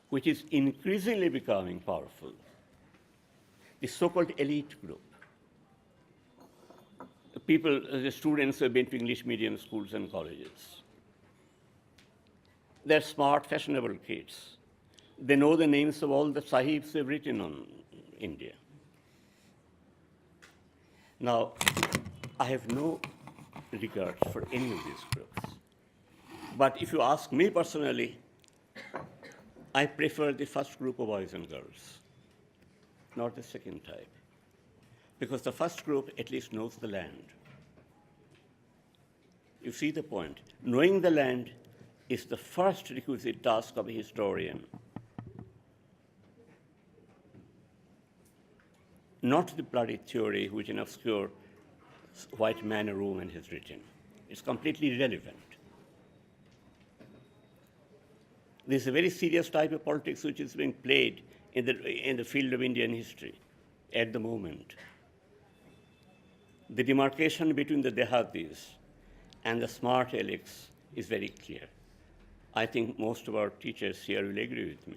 which is increasingly becoming powerful, the so-called elite group. The students who have been to English medium schools and colleges. They're smart, fashionable kids. They know the names of all the sahibs who have written on India. Now, I have no regard for any of these groups. But if you ask me personally, I prefer the first group of boys and girls, not the second type. Because the first group at least knows the land. You see the point. Knowing the land is the first requisite task of a historian. Not the bloody theory which an obscure white man or woman has written. It's completely irrelevant. This is a very serious type of politics which is being played in the field of Indian history at the moment. The demarcation between the Dehatis and the smart elites is very clear. I think most of our teachers here will agree with me.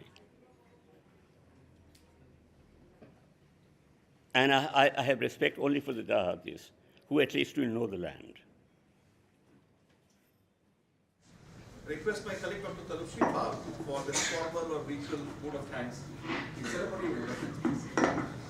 And I have respect only for the Dehatis, who at least will know the land. Request my colleague Dr. Talupsri Pal for this formal or ritual vote of thanks. Ceremony vote of thanks.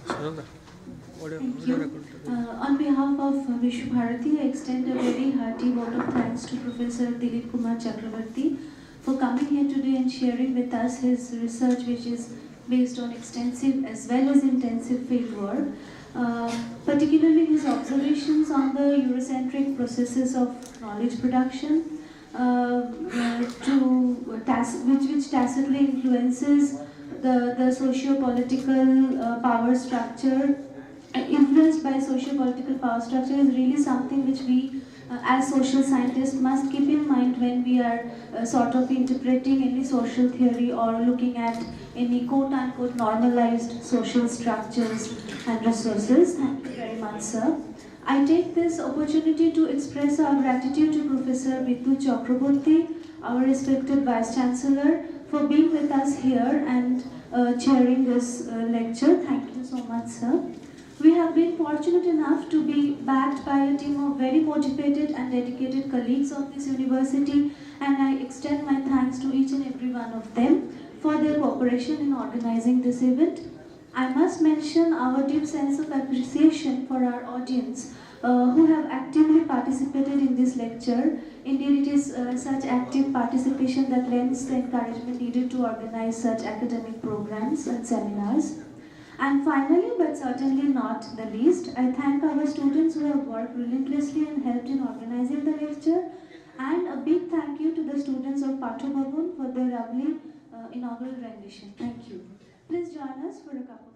Thank you. On behalf of Visva Bharati, I extend a very hearty vote of thanks to Professor Dillip Kumar Chakrabarti for coming here today and sharing with us his research, which is based on extensive as well as intensive field work. particularly his observations on the Eurocentric processes of knowledge production, which tacitly influences the socio-political power structure. Influenced by socio-political power structure is really something which we as social scientists must keep in mind when we are sort of interpreting any social theory or looking at any quote-unquote normalized social structures and resources. Thank you very much, sir. I take this opportunity to express our gratitude to Professor Visva Chakrabarti, our respected Vice Chancellor, for being with us here and chairing this lecture. Thank you so much, sir. We have been fortunate enough to be backed by a team of very motivated and dedicated colleagues of this university, and I extend my thanks to each and every one of them for their cooperation in organizing this event. I must mention our deep sense of appreciation for our audience who have actively participated in this lecture. Indeed, it is such active participation that lends the encouragement needed to organize such academic programs and seminars. And finally, but certainly not the least, I thank our students who have worked relentlessly and helped in organizing the lecture. And a big thank you to the students of Patho Bhavan for their lovely inaugural rendition. Thank you. Please join us for a couple